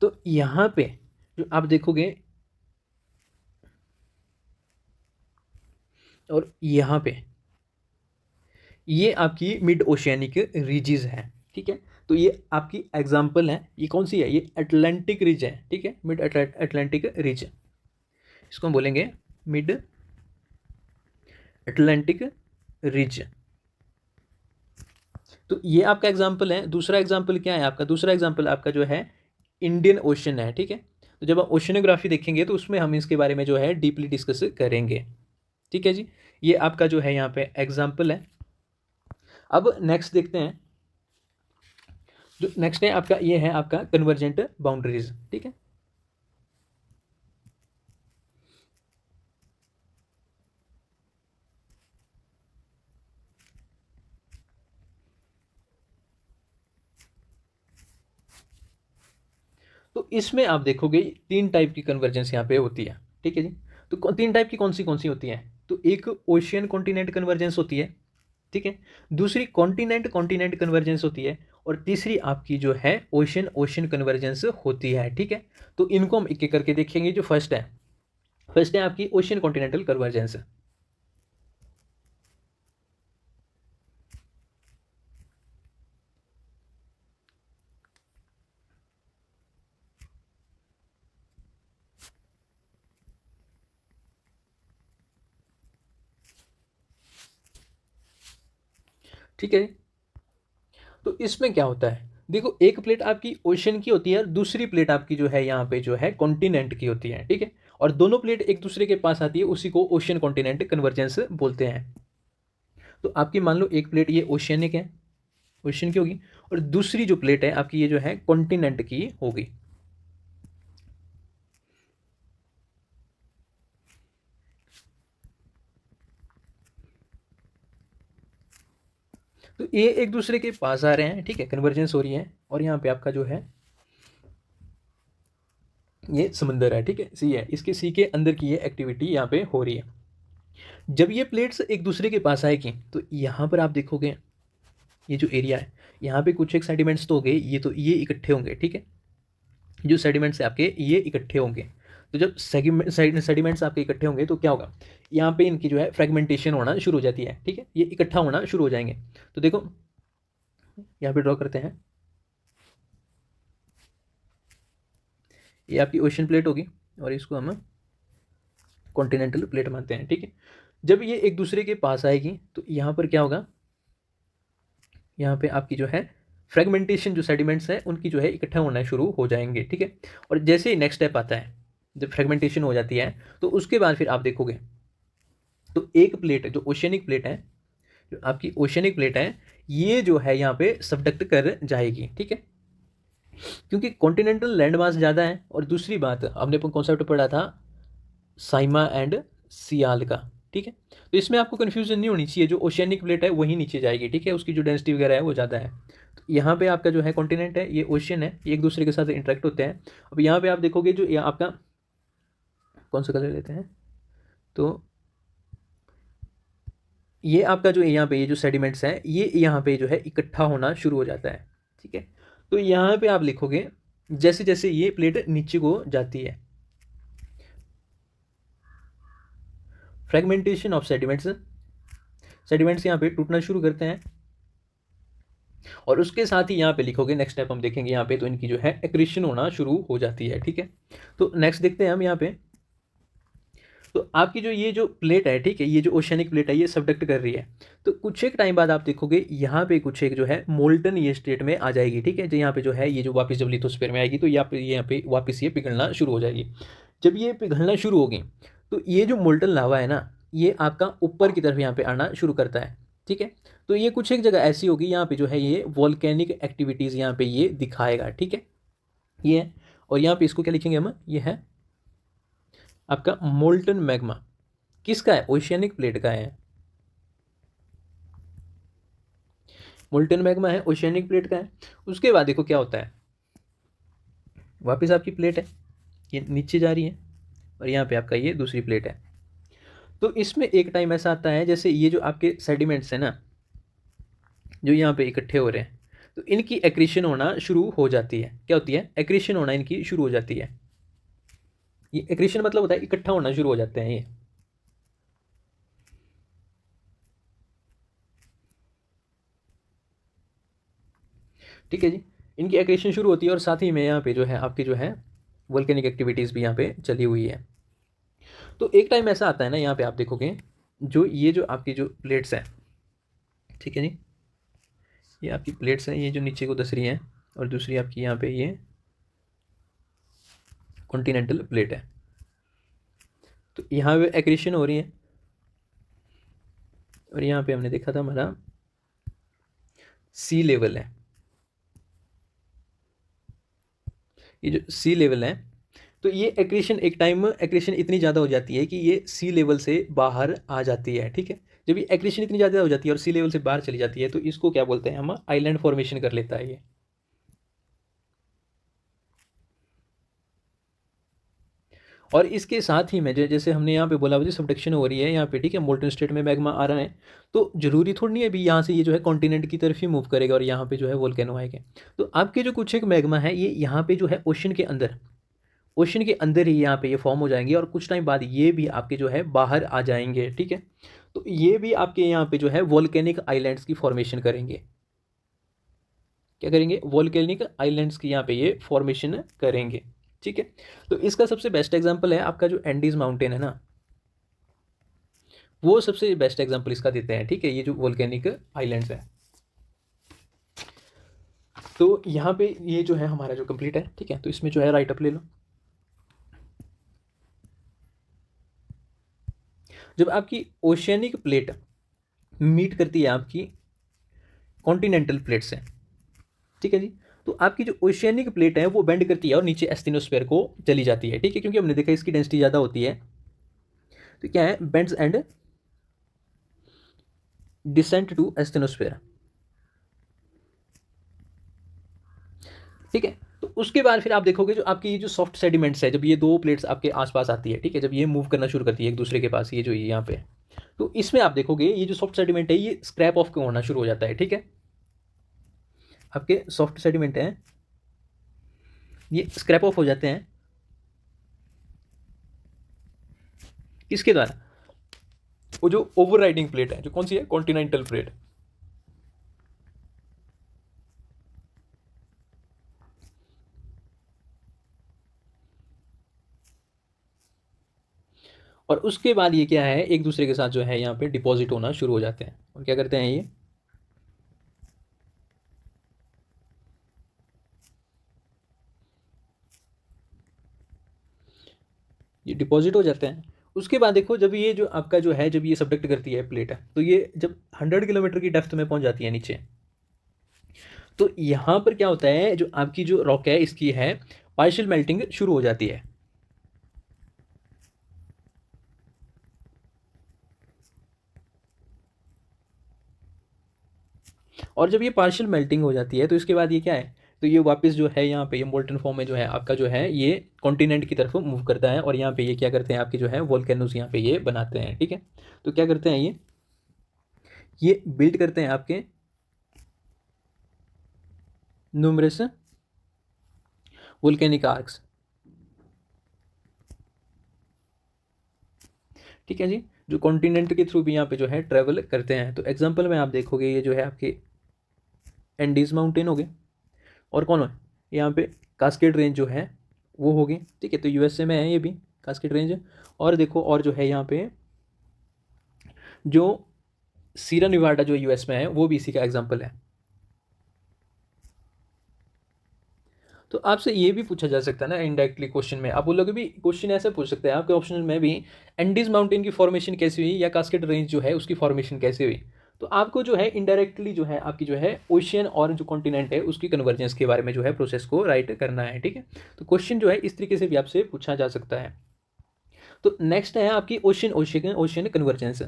तो यहाँ पे जो आप देखोगे, और यहाँ पे ये आपकी मिड ओशियानिक रीजेस है, ठीक है। तो ये आपकी एग्जाम्पल है, ये कौन सी है, ये अटलांटिक रीज है, ठीक है, मिड अटलांटिक रीज, इसको हम बोलेंगे मिड अटलांटिक रीज। तो ये आपका एग्जाम्पल है। दूसरा एग्जाम्पल क्या है आपका, दूसरा एग्जाम्पल आपका जो है इंडियन ओशन है, ठीक है। तो जब आप ओशनोग्राफी देखेंगे तो उसमें हम इसके बारे में जो है डीपली डिस्कस करेंगे, ठीक है जी। ये आपका जो है यहाँ पे एग्जाम्पल है। अब नेक्स्ट देखते हैं, जो नेक्स्ट है आपका ये है आपका कन्वर्जेंट बाउंड्रीज, ठीक है। तो इसमें आप देखोगे तीन टाइप की कन्वर्जेंस यहाँ पे होती है, ठीक है जी। तो तीन टाइप की कौन सी होती है, तो एक ओशियन कॉन्टिनेंट कन्वर्जेंस होती है, ठीक है। दूसरी कॉन्टिनेंट कॉन्टिनेंट कन्वर्जेंस होती है, और तीसरी आपकी जो है ओशन ओशन कन्वर्जेंस होती है, ठीक है। तो इनको हम एक एक करके देखेंगे। जो फर्स्ट है आपकी ओशन कॉन्टिनेंटल कन्वर्जेंस। ठीक है, तो इसमें क्या होता है, देखो एक प्लेट आपकी ओशन की होती है और दूसरी प्लेट आपकी जो है यहाँ पे जो है कॉन्टिनेंट की होती है, ठीक है। और दोनों प्लेट एक दूसरे के पास आती है, उसी को ओशन कॉन्टिनेंट कन्वर्जेंस बोलते हैं। तो आपकी मान लो एक प्लेट ये ओशियनिक है, ओशन की होगी, और दूसरी जो प्लेट है आपकी ये जो है कॉन्टिनेंट की होगी। तो ये एक दूसरे के पास आ रहे हैं, ठीक है, कन्वर्जेंस हो रही है, और यहाँ पे आपका जो है ये समंदर है, ठीक है, सी है, इसके सी के अंदर की ये एक्टिविटी यहाँ पे हो रही है। जब ये प्लेट्स एक दूसरे के पास आएगी तो यहाँ पर आप देखोगे ये जो एरिया है, यहाँ पे कुछ एक सेडिमेंट्स तो हो गए, ये तो ये इकट्ठे होंगे, ठीक है, जो सेडिमेंट्स है आपके ये इकट्ठे होंगे। तो जब सेडिमेंट्स आपके इकट्ठे होंगे तो क्या होगा, यहाँ पे इनकी जो है फ्रेगमेंटेशन होना शुरू हो जाती है, ठीक है, ये इकट्ठा होना शुरू हो जाएंगे। तो देखो यहाँ पे ड्रॉ करते हैं, ये आपकी ओशन प्लेट होगी और इसको हम कॉन्टिनेंटल प्लेट मानते हैं, ठीक है। जब ये एक दूसरे के पास आएगी तो यहाँ पर क्या होगा, यहाँ पे आपकी जो है फ्रेगमेंटेशन, जो सेडिमेंट्स है उनकी जो है इकट्ठा होना शुरू हो जाएंगे, ठीक है। और जैसे ही नेक्स्ट स्टेप आता है, जब फ्रेगमेंटेशन हो जाती है तो उसके बाद फिर आप देखोगे तो एक प्लेट जो ओशियनिक प्लेट है, जो आपकी ओशियनिक प्लेट है, ये जो है यहाँ पे सबडक्ट कर जाएगी, ठीक है, क्योंकि कॉन्टिनेंटल लैंड मास ज़्यादा है। और दूसरी बात, हमने कॉन्सेप्ट पढ़ा था साइमा एंड सियाल का, ठीक है, तो इसमें आपको कन्फ्यूजन नहीं होनी चाहिए, जो ओशियनिक प्लेट है वही नीचे जाएगी, ठीक है, उसकी जो डेंसिटी वगैरह है वो ज़्यादा है। तो यहाँ पे आपका जो है कॉन्टिनेंट है, ये ओशियन है, ये एक दूसरे के साथ इंटरेक्ट होते हैं। अब यहाँ पे आप देखोगे जो आपका कौन सा कलर लेते हैं, तो ये आपका जो यहाँ पे ये जो सेडिमेंट्स हैं ये यहाँ पे जो है इकट्ठा होना शुरू हो जाता है, ठीक है। तो यहाँ पे आप लिखोगे जैसे जैसे ये प्लेट नीचे को जाती है, फ्रेगमेंटेशन ऑफ सेडिमेंट्स, सेडिमेंट्स यहाँ पे टूटना शुरू करते हैं, और उसके साथ ही यहाँ पे लिखोगे, नेक्स्ट स्टेप हम देखेंगे यहाँ पे, तो इनकी जो है एक्रीशन होना शुरू हो जाती है, ठीक है। तो नेक्स्ट देखते हैं हम यहाँ पे, तो आपकी जो ये जो प्लेट है, ठीक है, ये जो ओशियनिक प्लेट है ये सबडक्ट कर रही है। तो कुछ एक टाइम बाद आप देखोगे यहाँ पे कुछ एक जो है मोल्टन ये स्टेट में आ जाएगी, ठीक है, जो यहाँ पे जो है ये जो वापस जब लिथोस्फीयर में आएगी तो यहाँ पे वापस ये पिघलना शुरू हो जाएगी। जब ये पिघलना शुरू होगी तो ये जो मोल्टन लावा है ना, ये आपका ऊपर की तरफ यहाँ पे आना शुरू करता है, ठीक है। तो ये कुछ एक जगह ऐसी होगी यहाँ पे जो है ये वॉल्केनिक एक्टिविटीज़ यहाँ पे ये दिखाएगा, ठीक है, ये है। और यहाँ पे इसको क्या लिखेंगे हम, ये है आपका मोल्टन मैग्मा, किसका है, ओशियनिक प्लेट का है, मोल्टन मैग्मा है, ओशियनिक प्लेट का है। उसके बाद देखो क्या होता है, वापस आपकी प्लेट है, ये नीचे जा रही है, और यहाँ पे आपका ये दूसरी प्लेट है। तो इसमें एक टाइम ऐसा आता है जैसे ये जो आपके सेडिमेंट्स हैं ना, जो यहाँ पे इकट्ठे हो रहे हैं, तो इनकी एक्रीशन होना शुरू हो जाती है, क्या होती है, एक्रीशन होना इनकी शुरू हो जाती है। ये एक्रीशन मतलब होता है इकट्ठा होना शुरू हो जाते हैं ये, ठीक है जी। इनकी एक्रेशन शुरू होती है और साथ ही में यहाँ पे जो है आपकी जो है वोल्केनिक एक्टिविटीज़ भी यहाँ पे चली हुई है। तो एक टाइम ऐसा आता है ना, यहाँ पे आप देखोगे जो ये जो आपकी जो प्लेट्स हैं, ठीक है जी, ये आपकी प्लेट्स हैं, ये जो नीचे को धस रही हैं, और दूसरी आपकी यहाँ पे ये कॉन्टिनेंटल प्लेट है। तो यहाँ पे एक्रेशन हो रही है, और यहाँ पे हमने देखा था हमारा सी लेवल है, ये जो सी लेवल है, तो ये एक्रेशन एक टाइम एक्रेशन इतनी ज़्यादा हो जाती है कि ये सी लेवल से बाहर आ जाती है, ठीक है। जब ये एक्रेशन इतनी ज़्यादा हो जाती है और सी लेवल से बाहर चली जाती है तो इसको क्या बोलते हैं हम, आइलैंड फॉर्मेशन कर लेता है ये। और इसके साथ ही में जैसे हमने यहाँ पे बोला मुझे सबडक्शन हो रही है यहाँ पे, ठीक है, मोल्टन स्टेट में मैग्मा आ रहा है, तो जरूरी थोड़ी नहीं है अभी यहाँ से ये जो है कॉन्टिनेंट की तरफ ही मूव करेगा और यहाँ पे जो है वोल्केनो आएगा। तो आपके जो कुछ एक मैग्मा है ये यहाँ पे जो है ओशन के अंदर, ओशन के अंदर ही यहाँ पे ये फॉर्म हो जाएंगे, और कुछ टाइम बाद ये भी आपके जो है बाहर आ जाएंगे, ठीक है। तो ये भी आपके यहाँ पे जो है वोल्केनिक आइलैंड्स की फॉर्मेशन करेंगे, क्या करेंगे, वोल्केनिक आइलैंड्स की यहाँ पे ये फॉर्मेशन करेंगे, ठीक है। तो इसका सबसे बेस्ट एग्जांपल है आपका जो एंडीज माउंटेन है ना, वो सबसे बेस्ट एग्जांपल इसका देते हैं, ठीक है, ये जो वोल्केनिक आइलैंड्स है। तो यहाँ पे ये जो है हमारा जो कंप्लीट है, ठीक है, तो इसमें जो है राइट अप ले लो। जब आपकी ओशियनिक प्लेट मीट करती है आपकी कॉन्टिनेंटल प्लेट से, ठीक है जी, तो आपकी जो ओशियनिक प्लेट है वो बेंड करती है और नीचे एस्थिनोस्फीयर को चली जाती है, ठीक है, क्योंकि हमने देखा इसकी डेंसिटी ज़्यादा होती है। तो क्या है, बेंड्स एंड डिसेंट टू एस्थिनोस्फीयर, ठीक है। तो उसके बाद फिर आप देखोगे जो आपकी ये जो सॉफ्ट सेडिमेंट्स है, जब ये दो प्लेट्स आपके आसपास आती है, ठीक है, जब ये मूव करना शुरू करती है एक दूसरे के पास, ये जो ये यहाँ पे, तो इसमें आप देखोगे ये जो सॉफ्ट सेडिमेंट है ये स्क्रैप ऑफ होना शुरू हो जाता है। ठीक है, आपके सॉफ्ट सेडिमेंट हैं ये स्क्रैप ऑफ हो जाते हैं, किसके द्वारा? वो जो ओवरराइडिंग प्लेट है, जो कौन सी है, कॉन्टिनेंटल प्लेट। और उसके बाद ये क्या है, एक दूसरे के साथ जो है यहाँ पे डिपॉजिट होना शुरू हो जाते हैं, और क्या करते हैं ये डिपॉजिट हो जाते हैं। उसके बाद देखो जब ये जो आपका जो है, जब ये सबडक्ट करती है प्लेट है, तो ये जब 100 किलोमीटर की डेप्थ में पहुंच जाती है नीचे, तो यहाँ पर क्या होता है, जो आपकी जो रॉक है इसकी है पार्शियल मेल्टिंग शुरू हो जाती है। और जब ये पार्शियल मेल्टिंग हो जाती है तो इसके बाद ये क्या है, तो ये वापस जो है यहाँ पे ये मोल्टन फॉर्म में जो है आपका जो है ये कॉन्टिनेंट की तरफ मूव करता है, और यहाँ पे ये क्या करते हैं आपके जो है वोल्केनोज यहाँ पे ये बनाते हैं। ठीक है, तो क्या करते हैं ये बिल्ड करते हैं आपके न्यूमरस वोल्केनिक आर्क्स। ठीक है जी, जो कॉन्टिनेंट के थ्रू भी यहाँ पे जो है ट्रेवल करते हैं। तो एग्जाम्पल में आप देखोगे ये जो है आपके एंडीज माउंटेन हो गए, और कौन है यहाँ पे कास्केड रेंज जो है वो होगी। ठीक है, तो यूएसए में है ये भी कास्केड रेंज। और देखो और जो है यहाँ पे जो सीरा निवाडा जो यूएस में है वो भी इसी का एग्जाम्पल है। तो आपसे ये भी पूछा जा सकता है ना इनडायरेक्टली क्वेश्चन में, आप बोलोगे भी क्वेश्चन ऐसे पूछ सकते हैं आपके ऑप्शनल में भी, एंडीज माउंटेन की फॉर्मेशन कैसी हुई या कास्केड रेंज जो है उसकी फॉर्मेशन कैसे हुई। तो आपको जो है इनडायरेक्टली जो है आपकी जो है ओशियन और जो कॉन्टिनेंट है उसकी कन्वर्जेंस के बारे में जो है प्रोसेस को राइट करना है। ठीक है, तो क्वेश्चन जो है इस तरीके से भी आपसे पूछा जा सकता है। तो नेक्स्ट है आपकी ocean ocean ocean convergence.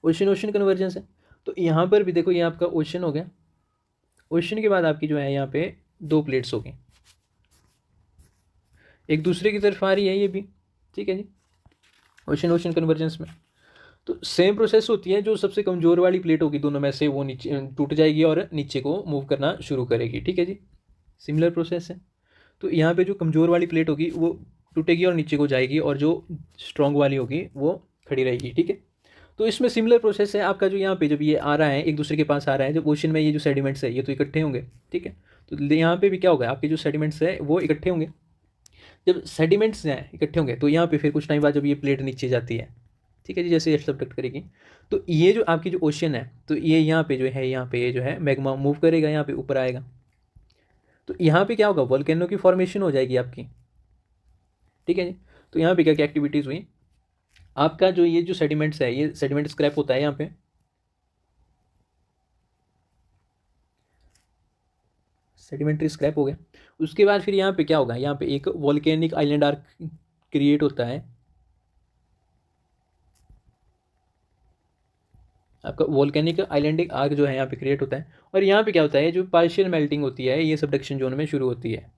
Ocean ocean convergence है, तो यहाँ पर भी देखो ये आपका ओशियन हो गया, ओशियन के बाद आपकी जो है यहाँ पे दो प्लेट्स हो गई, एक दूसरे की तरफ आ रही है ये भी। ठीक है जी, ओशियन ओशियन कन्वर्जेंस में तो सेम प्रोसेस होती है, जो सबसे कमज़ोर वाली प्लेट होगी दोनों में से वो नीचे टूट जाएगी और नीचे को मूव करना शुरू करेगी। ठीक है जी, सिमिलर प्रोसेस है। तो यहाँ पे जो कमज़ोर वाली प्लेट होगी वो टूटेगी और नीचे को जाएगी, और जो स्ट्रॉन्ग वाली होगी वो खड़ी रहेगी। ठीक है, तो इसमें सिमिलर प्रोसेस है आपका, जो यहाँ पे जब ये आ रहा है एक दूसरे के पास आ रहा है, जब ओशन में ये जो सेडिमेंट्स है ये तो इकट्ठे होंगे। ठीक है, तो यहाँ पे भी क्या होगा, आपके जो सेडिमेंट्स है वो इकट्ठे होंगे। जब सेडिमेंट्स हैं इकट्ठे होंगे तो यहाँ पे फिर कुछ टाइम बाद जब ये प्लेट नीचे जाती है, ठीक है जी, जैसे ये सब्डक्ट करेगी, तो ये जो आपकी जो ओशन है, तो ये यहाँ पे जो है यहाँ पे ये जो है मैग्मा मूव करेगा, यहाँ पे ऊपर आएगा, तो यहाँ पे क्या होगा, वोल्केनो की फॉर्मेशन हो जाएगी आपकी। ठीक है जी, तो यहाँ पे क्या क्या एक्टिविटीज़ हुई, आपका जो ये जो सेडिमेंट्स है ये सेडिमेंट स्क्रैप होता है यहाँ पे, सेडिमेंट्री स्क्रैप हो गया। उसके बाद फिर यहाँ पे क्या होगा, यहाँ पे एक वॉल्केनिक आइलैंड आर्क क्रिएट होता है, आपका वॉल्केनिक आइलैंडिक आर्क जो है यहाँ पे क्रिएट होता है। और यहाँ पे क्या होता है, जो पार्शियल मेल्टिंग होती है ये सबडक्शन जोन में शुरू होती है।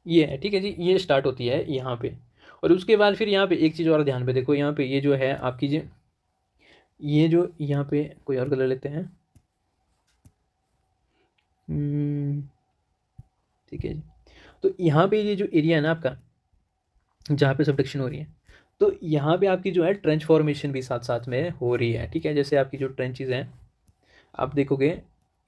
ये है, ठीक है जी, ये स्टार्ट होती है यहाँ पे। और उसके बाद फिर यहाँ पे एक चीज़ और ध्यान पे देखो, यहाँ पे ये जो है आपकी जो ये जो यहाँ पे कोई और कलर लेते हैं, ठीक है जी, तो यहाँ पे ये जो एरिया है ना आपका जहाँ पे सबडक्शन हो रही है, तो यहाँ पे आपकी जो है ट्रेंच फॉर्मेशन भी साथ साथ में हो रही है। ठीक है, जैसे आपकी जो ट्रेंचेज हैं आप देखोगे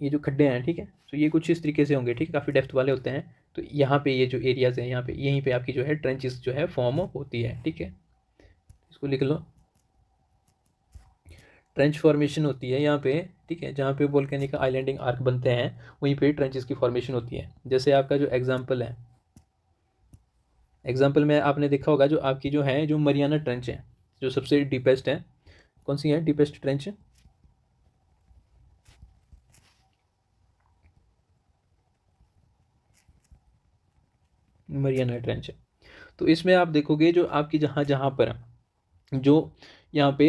ये जो खड्डे हैं, ठीक है, तो ये कुछ इस तरीके से होंगे, ठीक है, काफ़ी डेप्थ वाले होते हैं। तो यहाँ पे ये जो एरियाज़ हैं यहाँ पे यहीं पे आपकी जो है ट्रेंचेस जो है फॉर्म होती है। ठीक है, इसको लिख लो, ट्रेंच फॉर्मेशन होती है यहाँ पे। ठीक है, जहाँ पे वोल्केनिक आइलैंडिंग आर्क बनते हैं वहीं पे ट्रेंचेस की फॉर्मेशन होती है। जैसे आपका जो एग्जाम्पल है, एग्जाम्पल में आपने देखा होगा जो आपकी जो है जो मरियाना ट्रेंच है जो सबसे डीपेस्ट है, कौन सी है डीपेस्ट ट्रेंच, मरियाना ट्रेंच है। तो इसमें आप देखोगे जो आपकी जहाँ जहाँ पर जो यहाँ पे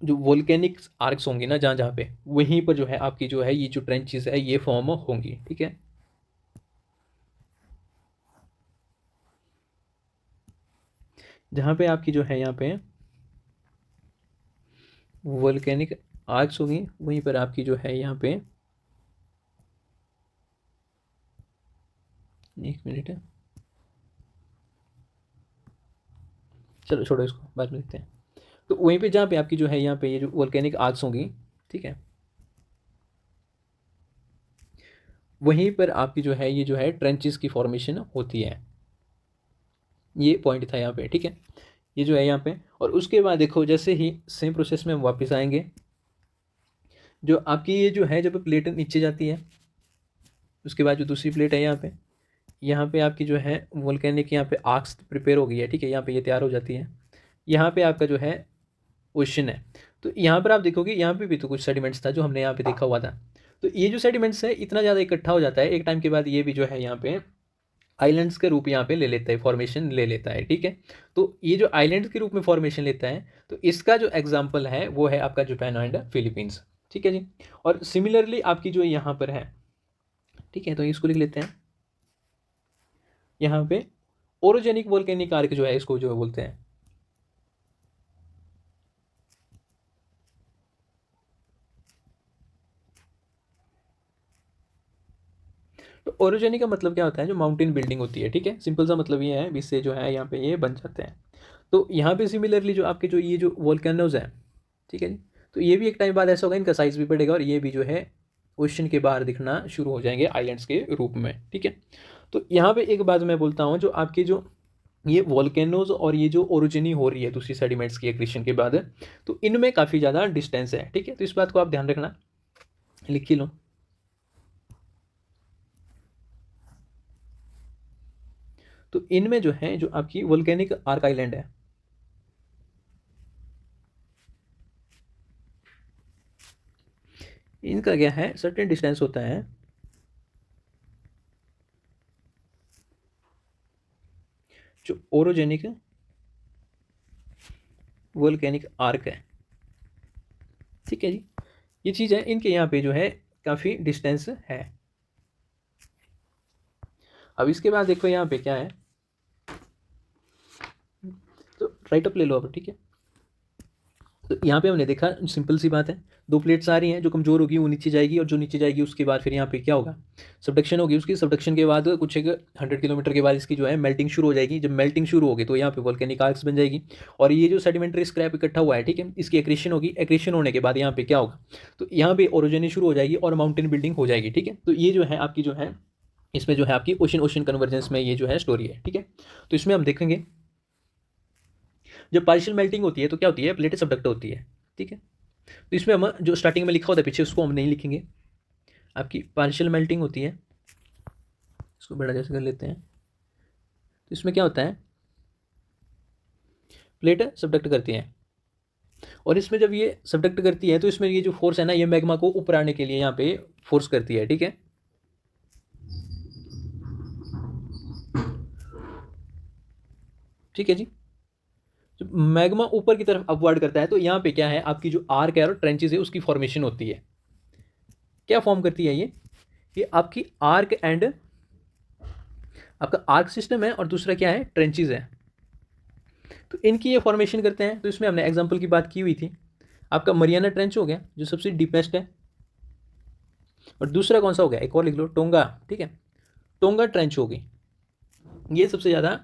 जो वोल्केनिक आर्क्स होंगे ना, जहाँ जहाँ पे, वहीं पर जो है आपकी जो है ये जो ट्रेंचेस है ये फॉर्म होंगी, ठीक है। जहाँ पे आपकी जो है यहाँ पे वोल्केनिक आर्क्स होंगी वहीं पर आपकी जो है यहाँ पे, एक मिनट है, चलो छोड़ो इसको, बाद में देखते हैं। तो वहीं पे जहाँ पे आपकी जो है यहाँ पे ये जो वोल्केनिक आर्क्स होंगी, ठीक है, वहीं पर आपकी जो है ये जो है ट्रेंचेस की फॉर्मेशन होती है। ये पॉइंट था यहाँ पे, ठीक है, ये जो है यहाँ पे। और उसके बाद देखो जैसे ही सेम प्रोसेस में हम वापस आएंगे, जो आपकी ये जो है जब प्लेट नीचे जाती है, उसके बाद जो दूसरी प्लेट है यहाँ पे आपकी जो है वोल्केनिक यहाँ पे आर्क्स प्रिपेयर हो गई है, ठीक है, यहाँ पे ये तैयार हो जाती है। यहाँ पे आपका जो है ओशन है। तो यहाँ पर आप देखोगे यहाँ पे भी तो कुछ सेडिमेंट्स था जो हमने यहाँ पे देखा हुआ था। तो ये जो सेडिमेंट्स है इतना ज़्यादा इकट्ठा हो जाता है एक टाइम के बाद, ये भी जो है यहाँ पे आइलैंड्स के रूप यहाँ पे ले लेता है, फॉर्मेशन ले लेता है, ठीक है। तो ये जो आइलैंड्स के रूप में फॉर्मेशन लेता है, तो इसका जो एग्जाम्पल है वो है आपका जापान एंड फिलीपींस, ठीक है जी। और सिमिलरली आपकी जो यहाँ पर है, ठीक है, तो इसको लिख लेते हैं यहाँ पे ओरोजेनिक वोल्केनिक आर्क जो है इसको जो बोलते हैं। तो ओरोजेनिक का मतलब क्या होता है, जो माउंटेन बिल्डिंग होती है, ठीक है, सिंपल सा मतलब ये है, इससे जो है यहाँ पे ये बन जाते हैं। तो यहाँ पे सिमिलरली जो आपके जो ये जो वोल्केनोज हैं, ठीक है जी, तो ये भी एक टाइम बाद ऐसा होगा इनका साइज भी बढ़ेगा और ये भी जो है ओशन के बाहर दिखना शुरू हो जाएंगे आइलैंड्स के रूप में, ठीक है। तो यहाँ पे एक बात मैं बोलता हूँ, जो आपके जो ये वोल्केनोज और ये जो ओरिजिनी हो रही है दूसरी सेडिमेंट्स की एक्रेशन के बाद, तो इनमें काफ़ी ज़्यादा डिस्टेंस है, ठीक है, तो इस बात को आप ध्यान रखना, लिख ही लो। तो इनमें जो है जो आपकी वोल्केनिक आर्क आइलैंड है, इनका क्या है सर्टेन डिस्टेंस होता है, जो ओरोजेनिक वोल्केनिक आर्क है, ठीक है जी। ये चीज़ है, इनके यहाँ पे जो है काफ़ी डिस्टेंस है। अब इसके बाद देखो यहाँ पे क्या है, तो राइट अप ले लो अब, ठीक है। तो यहाँ पे हमने देखा सिंपल सी बात है, दो प्लेट्स आ रही हैं, जो कमज़ोर होगी वो नीचे जाएगी और जो नीचे जाएगी उसके बाद फिर यहाँ पे क्या होगा, सबडक्शन होगी। उसकी सबडक्शन के बाद कुछ एक 100 किलोमीटर के बाद इसकी जो है मेल्टिंग शुरू हो जाएगी। जब मेल्टिंग शुरू होगी तो यहाँ पे वोल्केनिक आर्क्स बन जाएगी और ये जो सेडिमेंट्री स्क्रैप इकट्ठा हुआ है, ठीक है, इसकी एक्रेशन होगी। एक्रेशन होने के बाद यहाँ पे क्या होगा, तो यहाँ पे ओरोजनी शुरू हो जाएगी और माउंटेन बिल्डिंग हो जाएगी, ठीक है। तो ये जो है आपकी जो है इसमें जो है आपकी ओशन ओशन कन्वर्जेंस में ये जो है स्टोरी है, ठीक है। तो इसमें हम देखेंगे जब पार्शियल मेल्टिंग होती है तो क्या होती है, प्लेटें सबडक्ट होती है, ठीक है। तो इसमें हम जो स्टार्टिंग में लिखा होता है पीछे उसको हम नहीं लिखेंगे। आपकी पार्शियल मेल्टिंग होती है, इसको बड़ा जैसे कर लेते हैं। तो इसमें क्या होता है, प्लेट सबडक्ट करती हैं और इसमें जब ये सबडक्ट करती है तो इसमें ये जो फोर्स है ना, ये मैग्मा को ऊपर आने के लिए यहाँ पे फोर्स करती है, ठीक है। ठीक है जी, जब मैग्मा ऊपर की तरफ अपवर्ड करता है तो यहाँ पे क्या है, आपकी जो आर्क है और ट्रेंचेस है उसकी फॉर्मेशन होती है। क्या फॉर्म करती है ये आपकी आर्क एंड आपका आर्क सिस्टम है और दूसरा क्या है, ट्रेंचेस है। तो इनकी ये फॉर्मेशन करते हैं। तो इसमें हमने एग्जांपल की बात की हुई थी, आपका मरियाना ट्रेंच हो गया जो सबसे डीपेस्ट है, और दूसरा कौन सा हो गया, एक और लिख लो, टोंगा, ठीक है, टोंगा ट्रेंच होगी, ये सबसे ज़्यादा,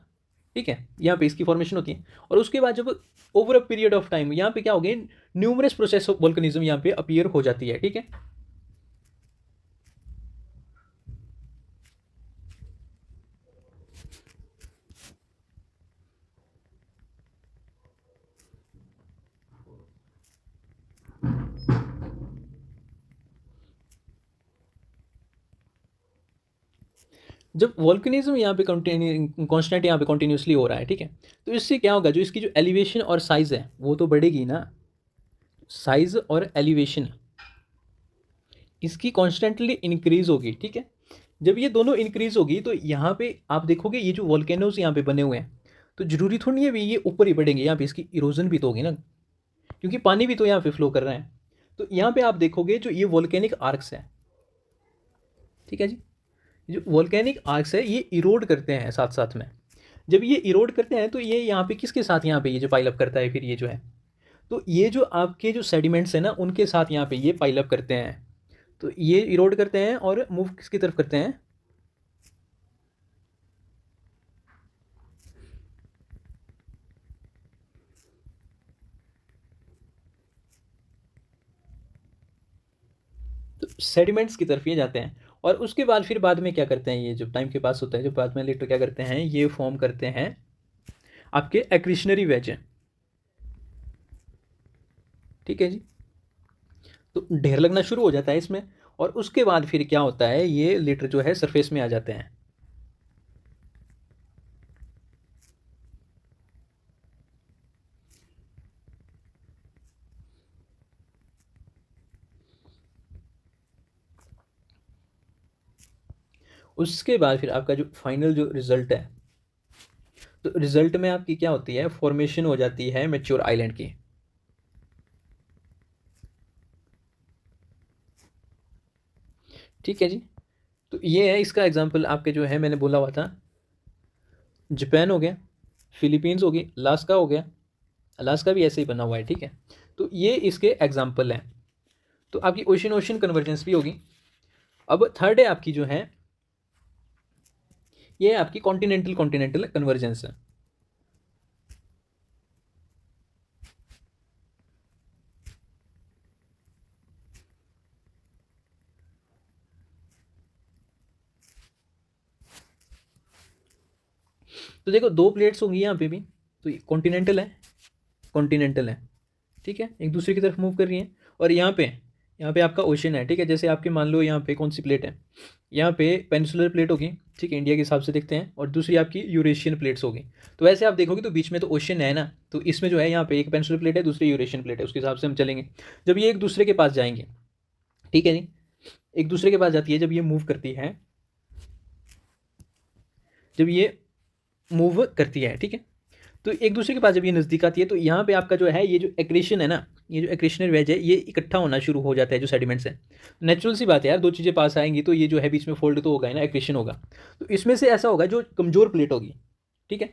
ठीक है, यहाँ पे इसकी फॉर्मेशन होती है। और उसके बाद जब over a period of time यहाँ पे क्या हो गया, न्यूमरस प्रोसेस ऑफ वोल्केनिज्म यहाँ पे अपीयर हो जाती है, ठीक है। जब वॉल्कनिज्म यहाँ पे कॉन्स्टेंट यहाँ पे कंटिन्यूसली हो रहा है, ठीक है, तो इससे क्या होगा, जो इसकी जो एलिवेशन और साइज़ है वो तो बढ़ेगी ना, साइज़ और एलिवेशन इसकी कॉन्स्टेंटली इंक्रीज होगी, ठीक है। जब ये दोनों इंक्रीज़ होगी तो यहाँ पे आप देखोगे ये जो वोल्केनोज़ यहाँ पे बने हुए हैं, तो ज़रूरी थोड़ी है भी ये ऊपर ही बढ़ेंगे, यहाँ पे इसकी इरोज़न भी तो होगी ना, क्योंकि पानी भी तो यहाँ पे फ्लो कर रहा है। तो यहाँ पे आप देखोगे जो ये वोल्केनिक आर्क्स हैं, ठीक है जी, जो वोल्केनिक आर्क्स है ये इरोड करते हैं साथ साथ में। जब ये इरोड करते हैं तो ये यहाँ पे किसके साथ यहाँ पे ये जो पाइल अप करता है फिर ये जो है, तो ये जो आपके जो सेडिमेंट्स हैं ना उनके साथ यहाँ पे ये पाइल अप करते हैं। तो ये इरोड करते हैं और मूव किसकी तरफ करते हैं, तो सेडिमेंट्स की तरफ ये जाते हैं। और उसके बाद फिर बाद में क्या करते हैं, ये जब टाइम के पास होता है, जब बाद में लेटर क्या करते हैं, ये फॉर्म करते हैं आपके एक्रिशनरी वेज हैं, ठीक है जी। तो ढेर लगना शुरू हो जाता है इसमें, और उसके बाद फिर क्या होता है, ये लेटर जो है सरफेस में आ जाते हैं। उसके बाद फिर आपका जो फाइनल जो रिजल्ट है, तो रिजल्ट में आपकी क्या होती है, फॉर्मेशन हो जाती है मैच्योर आइलैंड की। ठीक है जी। तो ये है इसका एग्जांपल आपके जो है मैंने बोला हुआ था, जापान हो गया, फिलीपींस हो गई, अलास्का हो गया, अलास्का भी ऐसे ही बना हुआ है, ठीक है। तो ये इसके एग्जाम्पल हैं। तो आपकी ओशन ओशन कन्वर्जेंस भी होगी। अब थर्ड है आपकी जो है, ये है आपकी कॉन्टिनेंटल कॉन्टिनेंटल कन्वर्जेंस है। तो देखो दो प्लेट्स होंगी यहाँ पे भी, तो ये कॉन्टिनेंटल है, ठीक है, एक दूसरे की तरफ मूव कर रही हैं। और यहाँ पे आपका ओशन है, ठीक है। जैसे आपके मान लो यहाँ पे कौन सी प्लेट है, यहाँ पे पेनिसुलर प्लेट होगी, ठीक है, इंडिया के हिसाब से देखते हैं, और दूसरी आपकी यूरेशियन प्लेट्स होगी। तो वैसे आप देखोगे तो बीच में तो ओशन है ना, तो इसमें जो है यहाँ पे एक पेनिसुलर प्लेट है, दूसरी यूरेशियन प्लेट है, उसके हिसाब से हम चलेंगे। जब ये एक दूसरे के पास जाएंगे, ठीक है जी, एक दूसरे के पास जाती है, जब ये मूव करती है, जब ये मूव करती है, ठीक है, तो एक दूसरे के पास जब ये नज़दीक आती है, तो यहाँ पे आपका जो है ये जो एक्रेशन है ना, ये जो एक्रेशनल वेज है, ये इकट्ठा होना शुरू हो जाता है जो सेडिमेंट्स है। नेचुरल सी बात है यार, दो चीज़ें पास आएंगी तो ये जो है बीच में फोल्ड तो होगा ही ना, एक्रेशन होगा। तो इसमें से ऐसा होगा जो कमज़ोर प्लेट होगी, ठीक है,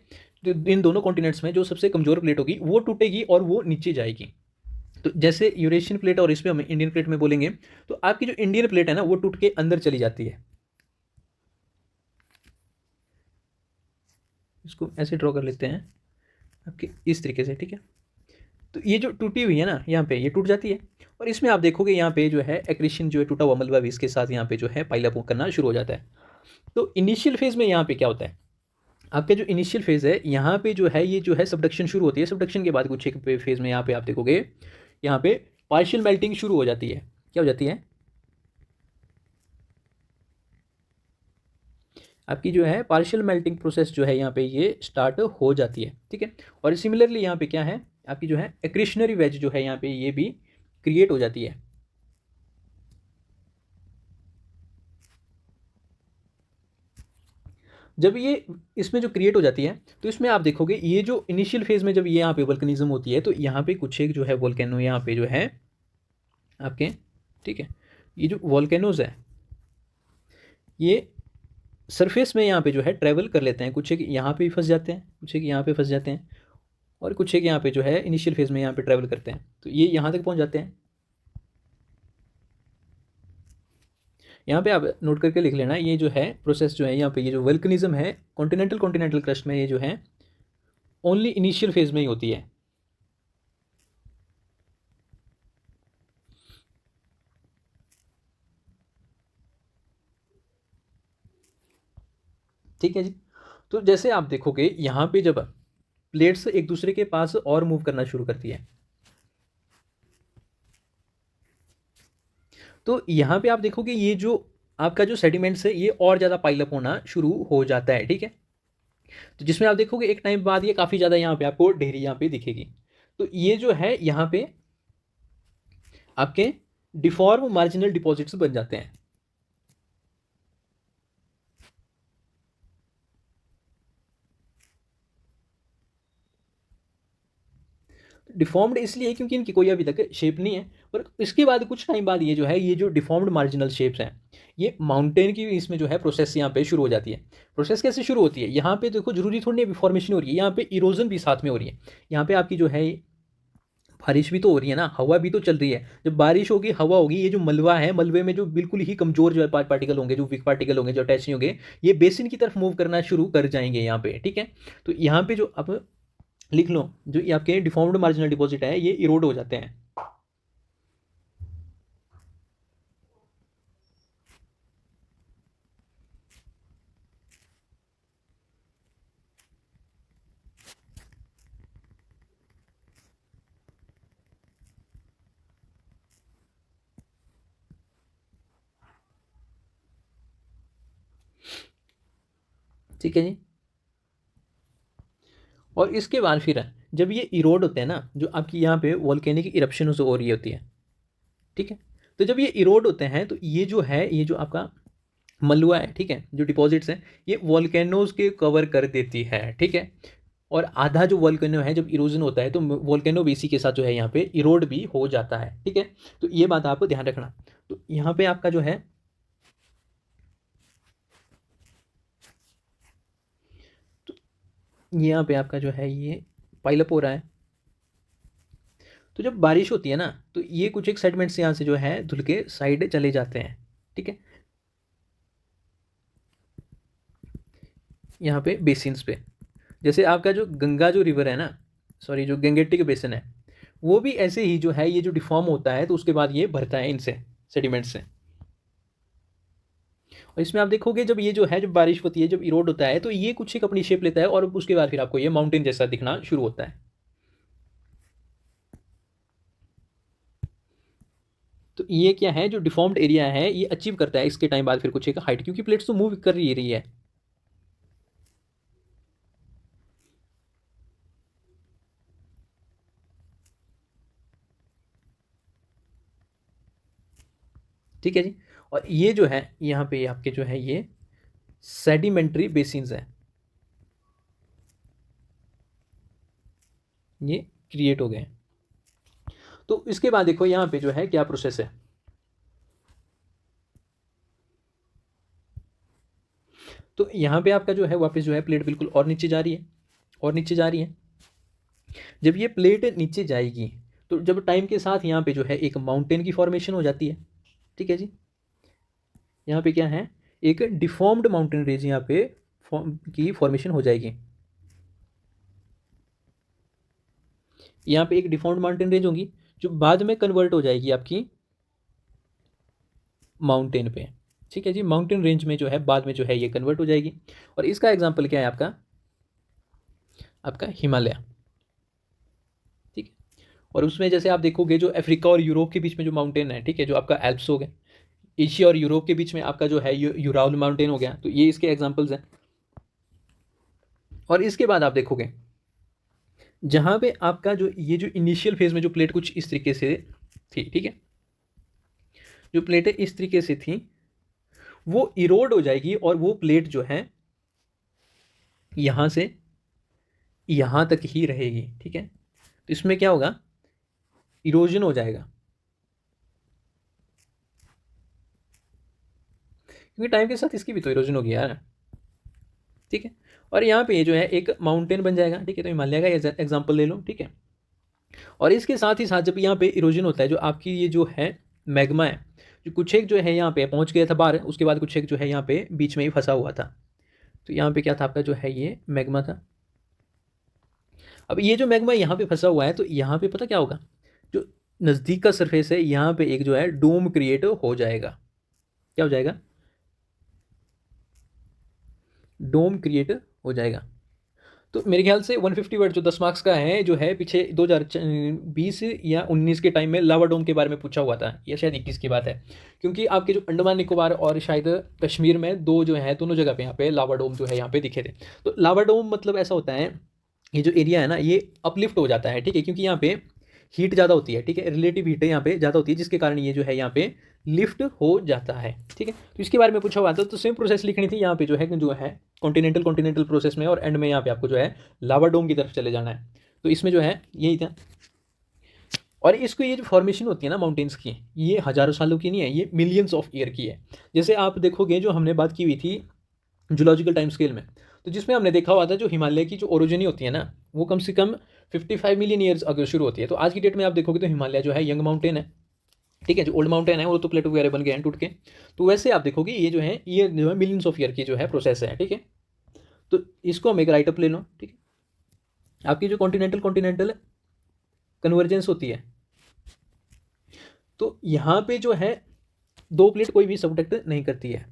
तो इन दोनों कॉन्टिनेंट्स में जो सबसे कमज़ोर प्लेट होगी वो टूटेगी और वो नीचे जाएगी। तो जैसे यूरेशियन प्लेट और इसमें हम इंडियन प्लेट में बोलेंगे, तो आपकी जो इंडियन प्लेट है ना वो टूट के अंदर चली जाती है। इसको ऐसे ड्रॉ कर लेते हैं आपके इस तरीके से, ठीक है। तो ये जो टूटी हुई है ना यहाँ पे, ये टूट जाती है, और इसमें आप देखोगे यहाँ पे जो है एक्रेशन जो है टूटा हुआ मलबा भी इसके साथ यहाँ पे जो है पाइल अप करना शुरू हो जाता है। तो इनिशियल फेज में यहाँ पे क्या होता है, आपका जो इनिशियल फेज है यहाँ पे जो है, ये जो है सबडक्शन शुरू होती है। सबडक्शन के बाद कुछ एक फेज में यहाँ पे आप देखोगे, यहाँ पे पार्शियल मेल्टिंग शुरू हो जाती है। क्या हो जाती है, आपकी जो है पार्शियल मेल्टिंग प्रोसेस जो है यहाँ पे ये स्टार्ट हो जाती है, ठीक है। और सिमिलरली यहाँ पे क्या है, आपकी जो है एक्रेशनरी वेज जो है यहाँ पे ये भी क्रिएट हो जाती है। जब ये इसमें जो क्रिएट हो जाती है, तो इसमें आप देखोगे ये जो इनिशियल फेज में जब ये यहाँ पे वल्कनिज्म होती है, तो यहाँ पे कुछ एक जो है वोल्केनो यहाँ पे जो है आपके, ठीक है, ये जो वोल्केनोज है ये सरफेस में यहाँ पे जो है ट्रैवल कर लेते हैं, कुछ एक यहाँ पे भी फंस जाते हैं, कुछ एक यहाँ पे फंस जाते हैं, और कुछ एक यहाँ पे जो है इनिशियल फेज में यहाँ पे ट्रैवल करते हैं, तो ये यहाँ तक पहुँच जाते हैं। यहाँ पे आप नोट करके लिख लेना, ये जो है प्रोसेस जो है यहाँ पे, ये जो वल्कनिज्म है कॉन्टिनेंटल कॉन्टिनेंटल क्रस्ट में, ये जो है ओनली इनिशियल फेज में ही होती है। ठीक है जी। तो जैसे आप देखोगे यहाँ पे जब प्लेट्स एक दूसरे के पास और मूव करना शुरू करती है, तो यहाँ पे आप देखोगे ये जो आपका जो सेडिमेंट्स है ये और ज़्यादा पाइलअप होना शुरू हो जाता है, ठीक है। तो जिसमें आप देखोगे एक टाइम बाद ये काफ़ी ज़्यादा यहाँ पे आपको ढेरी यहाँ पे दिखेगी। तो ये जो है यहाँ पे आपके डिफॉर्म मार्जिनल डिपॉजिट्स बन जाते हैं। डिफ़ॉर्म्ड इसलिए क्योंकि इनकी कोई अभी तक शेप नहीं है, पर इसके बाद कुछ टाइम बाद ये जो है, ये जो डिफ़ॉर्म्ड मार्जिनल शेप्स हैं, ये माउंटेन की इसमें जो है प्रोसेस यहाँ पे शुरू हो जाती है। प्रोसेस कैसे शुरू होती है? यहाँ पे देखो ज़रूरी थोड़ी नहीं फॉर्मेशन हो रही है, यहाँ पे इरोज़न भी साथ में हो रही है। यहाँ पे आपकी जो है बारिश भी तो हो रही है ना, हवा भी तो चल रही है। जब बारिश होगी, हवा होगी, ये जो मलबा है, मलबे में जो बिल्कुल ही कमज़ोर जो है पार्टिकल होंगे, जो वीक पार्टिकल होंगे, जो अटैच नहीं होंगे, ये बेसिन की तरफ मूव करना शुरू कर जाएँगे यहाँ पे, ठीक है? तो यहाँ पे जो अब लिख लो, जो ये आपके डिफ़ॉर्म्ड मार्जिनल डिपॉज़िट है, ये इरोड हो जाते हैं। ठीक है जी। और इसके बाद फिर जब ये इरोड होते हैं ना, जो आपकी यहाँ पे वोल्केनिक इरप्शन हो रही होती है, ठीक है? तो जब ये इरोड होते हैं, तो ये जो है, ये जो आपका मलबा है, ठीक है, जो डिपॉजिट्स हैं, ये वोल्केनोज के कवर कर देती है, ठीक है? और आधा जो वोल्केनो है, जब इरोजन होता है, तो वोल्केनो भी इसी के साथ जो है यहाँ पे इरोड भी हो जाता है, ठीक है? तो ये बात आप ध्यान रखना। तो यहाँ पे आपका जो है, तो यहाँ पे आपका जो है ये पाइलअप हो रहा है। तो जब बारिश होती है ना, तो ये कुछ एक सेगमेंट्स यहाँ से जो है धुल के साइड चले जाते हैं, ठीक है? यहाँ पे बेसिन्स पे, जैसे आपका जो गंगा जो रिवर है ना, सॉरी, जो गंगेटिक बेसिन है, वो भी ऐसे ही जो है, ये जो डिफॉर्म होता है, तो उसके बाद ये भरता है इनसे, सेडिमेंट से। और इसमें आप देखोगे, जब ये जो है, जब बारिश होती है, जब इरोड होता है, तो ये कुछ एक अपनी शेप लेता है, और उसके बाद फिर आपको ये माउंटेन जैसा दिखना शुरू होता है। तो ये क्या है, जो डिफॉर्म्ड एरिया है, ये अचीव करता है इसके टाइम बाद फिर कुछ एक हाइट, क्योंकि प्लेट्स तो मूव कर ही रही है। ठीक है जी। और ये जो है, यहाँ पे आपके जो है, ये सेडिमेंट्री बेसिन्स है, ये क्रिएट हो गए। तो इसके बाद देखो यहाँ पे जो है क्या प्रोसेस है। तो यहाँ पे आपका जो है वापस जो है प्लेट बिल्कुल और नीचे जा रही है, और नीचे जा रही है। जब ये प्लेट नीचे जाएगी, तो जब टाइम के साथ यहाँ पे जो है एक माउंटेन की फॉर्मेशन हो जाती है, ठीक है जी। यहाँ पे क्या है, एक डिफॉर्म्ड माउंटेन रेंज यहाँ पे की फॉर्मेशन हो जाएगी। यहाँ पे एक डिफॉर्म्ड माउंटेन रेंज होगी, जो बाद में कन्वर्ट हो जाएगी आपकी माउंटेन पे, ठीक है जी। माउंटेन रेंज में जो है बाद में जो है ये कन्वर्ट हो जाएगी। और इसका एग्जांपल क्या है, आपका आपका हिमालय, ठीक है। और उसमें जैसे आप देखोगे, जो अफ्रीका और यूरोप के बीच में जो माउंटेन है, ठीक है, जो आपका एल्प्स हो गए, एशिया और यूरोप के बीच में आपका जो है यूराल माउंटेन हो गया, तो ये इसके एग्जांपल्स हैं। और इसके बाद आप देखोगे, जहाँ पे आपका जो ये जो इनिशियल फेज में जो प्लेट कुछ इस तरीके से थी, ठीक है, जो प्लेटें इस तरीके से थी, वो इरोड हो जाएगी, और वो प्लेट जो है यहाँ से यहाँ तक ही रहेगी, ठीक है। तो इसमें क्या होगा, इरोजन हो जाएगा, क्योंकि टाइम के साथ इसकी भी तो इरोजन होगी यार, ठीक है। और यहाँ पे जो है एक माउंटेन बन जाएगा, ठीक है। तो हिमालय का एग्जाम्पल ले लो, ठीक है। और इसके साथ ही साथ जब यहाँ पे इरोजन होता है, जो आपकी ये जो है मैग्मा है, जो कुछ एक जो है यहाँ पे पहुँच गया था बाहर, उसके बाद कुछ एक जो है यहाँ पे बीच में ही फंसा हुआ था। तो यहाँ पे क्या था, आपका जो है ये मैग्मा था। अब ये जो मैग्मा यहाँ पे फंसा हुआ है, तो यहाँ पे पता क्या होगा, जो नज़दीक का सरफेस है, यहाँ पे एक जो है डोम क्रिएट हो जाएगा। क्या हो जाएगा, डोम क्रिएट हो जाएगा। तो मेरे ख्याल से 150 वर्ड जो 10 मार्क्स का है, जो है पीछे 2020 या 19 के टाइम में लावा डोम के बारे में पूछा हुआ था, या शायद 21 की बात है, क्योंकि आपके जो अंडमान निकोबार और शायद कश्मीर में दो जो है, दोनों जगह पे यहाँ पे लावा डोम जो है यहाँ पे दिखे थे। तो लावा डोम मतलब ऐसा होता है, ये जो एरिया है ना, ये अपलिफ्ट हो जाता है, ठीक है, क्योंकि यहाँ पे हीट ज़्यादा होती है, ठीक है, रिलेटिव हीट यहाँ पे ज़्यादा होती है, जिसके कारण ये जो है यहाँ पे लिफ्ट हो जाता है, ठीक है। तो इसके बारे में पूछा हुआ था, तो सेम प्रोसेस लिखनी थी यहाँ पे जो है कॉन्टिनेंटल प्रोसेस में, और एंड में यहाँ पे आपको जो है लावा डोम की तरफ चले जाना है। तो इसमें जो है यही था। और इसको ये जो फॉर्मेशन होती है ना माउंटेन्स की, ये हज़ारों सालों की नहीं है, ये मिलियंस ऑफ ईयर की है। जैसे आप देखोगे जो हमने बात की हुई थी जूलॉजिकल टाइम स्केल में, तो जिसमें हमने देखा हुआ था जो हिमालय की जो ओरिजिन होती है ना, वो कम से कम 55 मिलियन ईयर्स अगर शुरू होती है। तो आज की डेट में आप देखोगे तो हिमालय जो है यंग माउंटेन है, ठीक है। जो ओल्ड माउंटेन है वो तो प्लेटो वगैरह बन गए हैं टूट के। तो वैसे आप देखोगे ये जो है मिलियंस ऑफ ईयर की जो है प्रोसेस है, ठीक है। तो इसको हम एक राइट अप ले लो, ठीक है। आपकी जो कॉन्टिनेंटल कॉन्टिनेंटल कन्वर्जेंस होती है, तो यहाँ पे जो है दो प्लेट कोई भी सब्डक्ट नहीं करती है,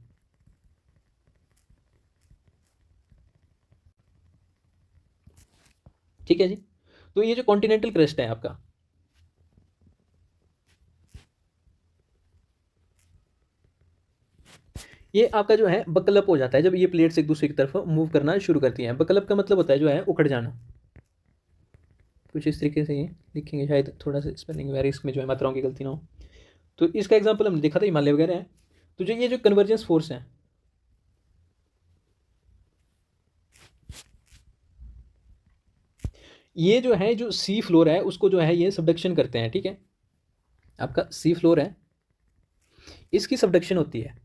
ठीक है जी। तो ये जो कॉन्टिनेंटल क्रस्ट है आपका, ये आपका जो है बकलअप हो जाता है जब ये प्लेट्स एक दूसरे की तरफ मूव करना शुरू करती हैं। बकलअप का मतलब होता है जो है उखड़ जाना। कुछ इस तरीके से ये लिखेंगे, शायद थोड़ा सा स्पेलिंग वेरिएस में जो है मात्राओं की गलती ना हो। तो इसका एग्जांपल हमने देखा था हिमालय वगैरह है। तो जो ये जो कन्वर्जेंस फोर्स है, ये जो है जो सी फ्लोर है उसको जो है ये सबडक्शन करते हैं, ठीक है। आपका सी फ्लोर है, इसकी सबडक्शन होती है।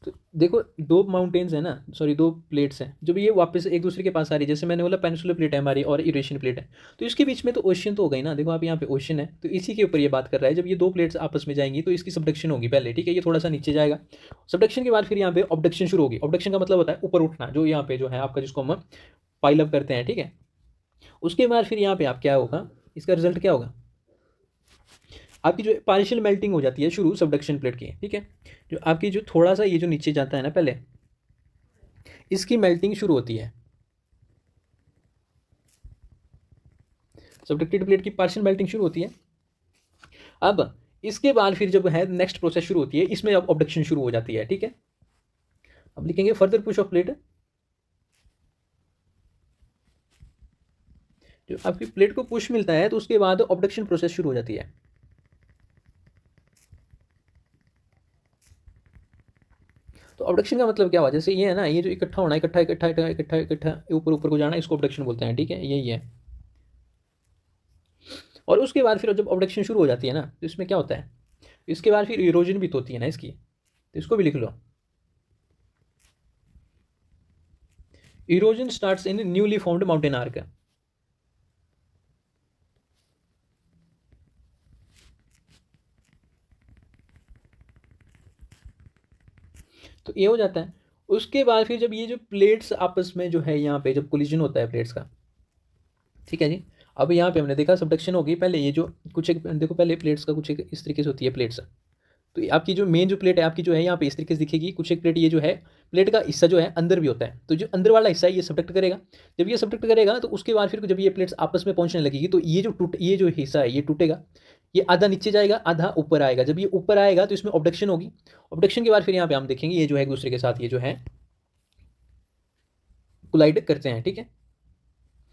तो देखो दो माउंटेन्स है ना, सॉरी दो प्लेट्स हैं, जब ये वापस एक दूसरे के पास आ रही है, जैसे मैंने बोला पेनिसुलर प्लेट है हमारी और यूरेशियन प्लेट है, तो इसके बीच में तो ओशियन तो हो गई ना। देखो आप यहाँ पे ओशियन है, तो इसी के ऊपर ये बात कर रहा है। जब ये दो प्लेट्स आपस में जाएंगी तो इसकी सबडक्शन होगी पहले, ठीक है। ये थोड़ा सा नीचे जाएगा, सबडक्शन के बाद फिर यहाँ पे ऑब्डक्शन शुरू होगी। ऑब्डक्शन का मतलब होता है ऊपर उठना, जो यहाँ पे जो है आपका जिसको हम पाइल अप करते हैं, ठीक है। उसके बाद फिर यहाँ पे आप क्या होगा, इसका रिजल्ट क्या होगा, आपकी जो पार्शियल मेल्टिंग हो जाती है शुरू सबडक्शन प्लेट की, ठीक है। जो आपकी जो थोड़ा सा ये जो नीचे जाता है ना पहले, इसकी मेल्टिंग शुरू होती है। सबडक्टेड प्लेट की पार्शियल मेल्टिंग शुरू होती है। अब इसके बाद फिर जब है नेक्स्ट प्रोसेस शुरू होती है, इसमें अब ऑब्डक्शन शुरू हो जाती है, ठीक है। अब लिखेंगे फर्दर पुश ऑफ प्लेट। जो आपकी प्लेट को पुश मिलता है तो उसके बाद ऑब्डक्शन प्रोसेस शुरू हो जाती है। तो ऑब्डक्शन का मतलब क्या हुआ, जैसे ये है ना, ये जो इकट्ठा होना, इकट्ठा इकट्ठा इकट्ठा इकट्ठा इकट्ठा ऊपर ऊपर को जाना, इसको ऑब्डक्शन बोलते हैं, ठीक है। यही है। और उसके बाद फिर जब ऑब्डक्शन शुरू हो जाती है ना, तो इसमें क्या होता है, इसके बाद फिर इरोजन भी तो होती है ना इसकी, तो इसको भी लिख लो। Erosion starts in newly formed mountain arc. तो ये हो जाता है। उसके बाद फिर जब ये जो प्लेट्स आपस में जो है यहाँ पे जब कोलिजन होता है प्लेट्स का, ठीक है जी। अब यहाँ पे हमने देखा सबडक्शन होगी पहले, ये जो कुछ एक देखो पहले प्लेट्स का कुछ एक इस तरीके से होती है प्लेट्स। तो आपकी जो मेन जो प्लेट है आपकी जो है यहाँ पे इस तरीके से दिखेगी। कुछ एक प्लेट ये जो है प्लेट का हिस्सा जो है अंदर भी होता है, तो जो अंदर वाला हिस्सा है ये सबडक्ट करेगा। जब ये सबडक्ट करेगा तो उसके बाद फिर जब ये प्लेट्स आपस में पहुंचने लगेगी तो ये जो हिस्सा है ये टूटेगा। ये आधा नीचे जाएगा, आधा ऊपर आएगा। जब ये ऊपर आएगा तो इसमें ऑब्डक्शन होगी। ऑब्डक्शन के बाद फिर यहाँ पे हम देखेंगे ये जो है एक दूसरे के साथ ये जो है कोलाइड करते हैं, ठीक है।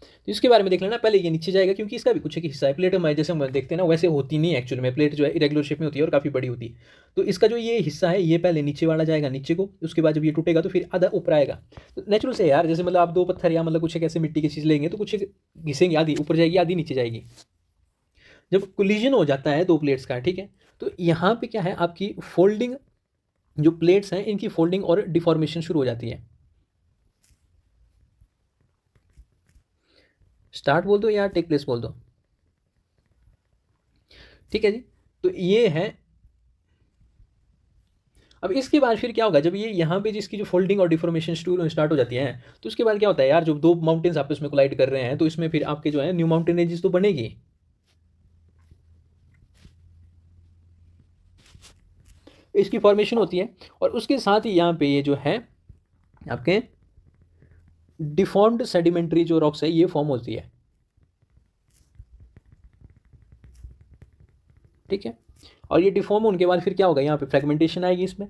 तो इसके बारे में देख लेना, पहले ये नीचे जाएगा क्योंकि इसका भी कुछ एक हिस्सा है। प्लेट हमारे जैसे हम देखते हैं ना वैसे होती नहीं है एक्चुअल में, प्लेट जो है इरेगुलर शेप में होती है और काफ़ी बड़ी होती है। तो इसका जो ये हिस्सा है ये पहले नीचे वाला जाएगा नीचे को, उसके बाद जब ये टूटेगा तो फिर आधा ऊपर आएगा। तो नेचुरल से यार, जैसे मतलब आप दो पत्थर या मतलब कुछ एक ऐसे मिट्टी की चीज़ लेंगे तो कुछ एक घिसेंगे, आधी ऊपर जाएगी आधी नीचे जाएगी। जब कोलिजन हो जाता है दो प्लेट्स का, ठीक है, तो यहाँ पे क्या है आपकी फोल्डिंग, जो प्लेट्स हैं इनकी फोल्डिंग और डिफॉर्मेशन शुरू हो जाती है। स्टार्ट बोल दो या टेक प्लेस बोल दो, ठीक है जी। तो ये है। अब इसके बाद फिर क्या होगा, जब ये यहाँ पे जिसकी जो फोल्डिंग और डिफॉर्मेशन स्टार्ट हो जाती है, तो उसके बाद क्या होता है यार, जब दो माउंटेन्स आपस में कोलाइड कर रहे हैं तो इसमें फिर आपके जो है न्यू माउंटेन रेंजेस तो बनेगी। इसकी फॉर्मेशन होती है और उसके साथ ही यहाँ पे ये जो है आपके डिफॉर्म्ड सेडिमेंट्री जो रॉक्स है ये फॉर्म होती है, ठीक है। और ये डिफॉर्म होने के बाद फिर क्या होगा, यहाँ पे फ्रेगमेंटेशन आएगी इसमें।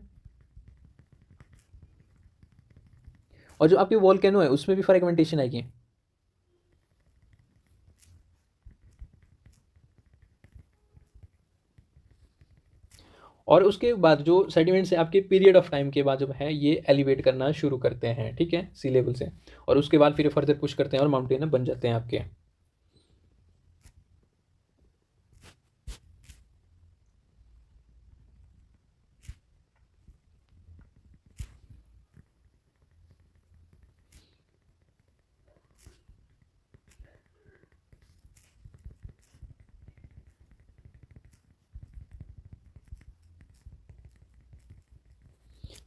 और जो आपकी वॉल्केनो है उसमें भी फ्रेगमेंटेशन आएगी। और उसके बाद जो सेडिमेंट्स है आपके पीरियड ऑफ टाइम के बाद जब है ये एलिवेट करना शुरू करते हैं, ठीक है, सी लेवल से, और उसके बाद फिर फर्दर पुश करते हैं और माउंटेन बन जाते हैं आपके।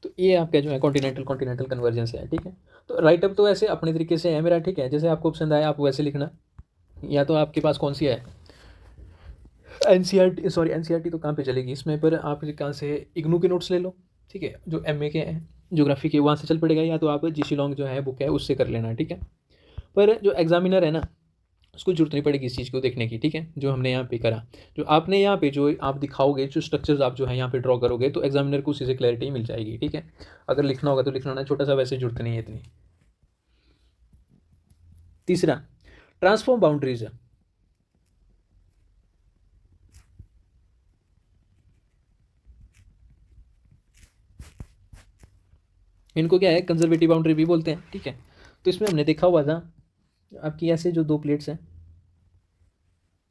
तो ये आपका जो है कॉन्टिनेंटल कॉन्टिनेंटल कन्वर्जेंस है, ठीक है। तो राइट अप तो ऐसे अपने तरीके से है मेरा, ठीक है, जैसे आपको पसंद आया आप वैसे लिखना। या तो आपके पास कौन सी है, एन सॉरी एन तो कहाँ पे चलेगी इसमें, पर आप कहाँ से इग्नू के नोट्स ले लो, ठीक है, जो एम के हैं ज्योग्राफी के, वहाँ से चल पड़ेगा, या तो आप जी शिलोंग जो है बुक है उससे कर लेना, ठीक है। पर जो एग्जामिनर है ना उसको जरूरत नहीं पड़ेगी इस चीज़ को देखने की, ठीक है, जो हमने यहाँ पे करा, जो आपने यहाँ पे जो आप दिखाओगे, जो स्ट्रक्चर्स आप जो है यहाँ पे ड्रॉ करोगे, तो एग्जामिनर को उसी से क्लैरिटी मिल जाएगी, ठीक है। अगर लिखना होगा तो लिखना ना, छोटा सा, वैसे जरूरत नहीं है इतनी। तीसरा, ट्रांसफॉर्म बाउंड्रीज है। इनको क्या है, कंजर्वेटिव बाउंड्री भी बोलते हैं, ठीक है। तो इसमें हमने देखा हुआ था आपकी ऐसे जो दो प्लेट्स हैं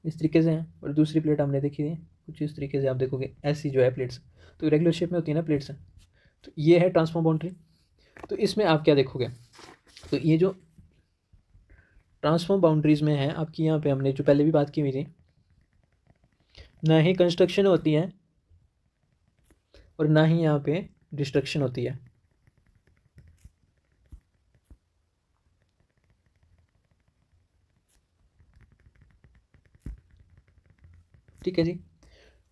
इस तरीके से हैं, और दूसरी प्लेट हमने देखी थी कुछ इस तरीके से, आप देखोगे ऐसी जो है प्लेट्स, तो रेगुलर शेप में होती है ना प्लेट्स, तो ये है ट्रांसफॉर्म बाउंड्री। तो इसमें आप क्या देखोगे, तो ये जो ट्रांसफॉर्म बाउंड्रीज में है आपकी, यहाँ पे हमने जो पहले भी बात की हुई थी, ना ही कंस्ट्रक्शन होती है और ना ही यहाँ पे डिस्ट्रक्शन होती है, ठीक है जी।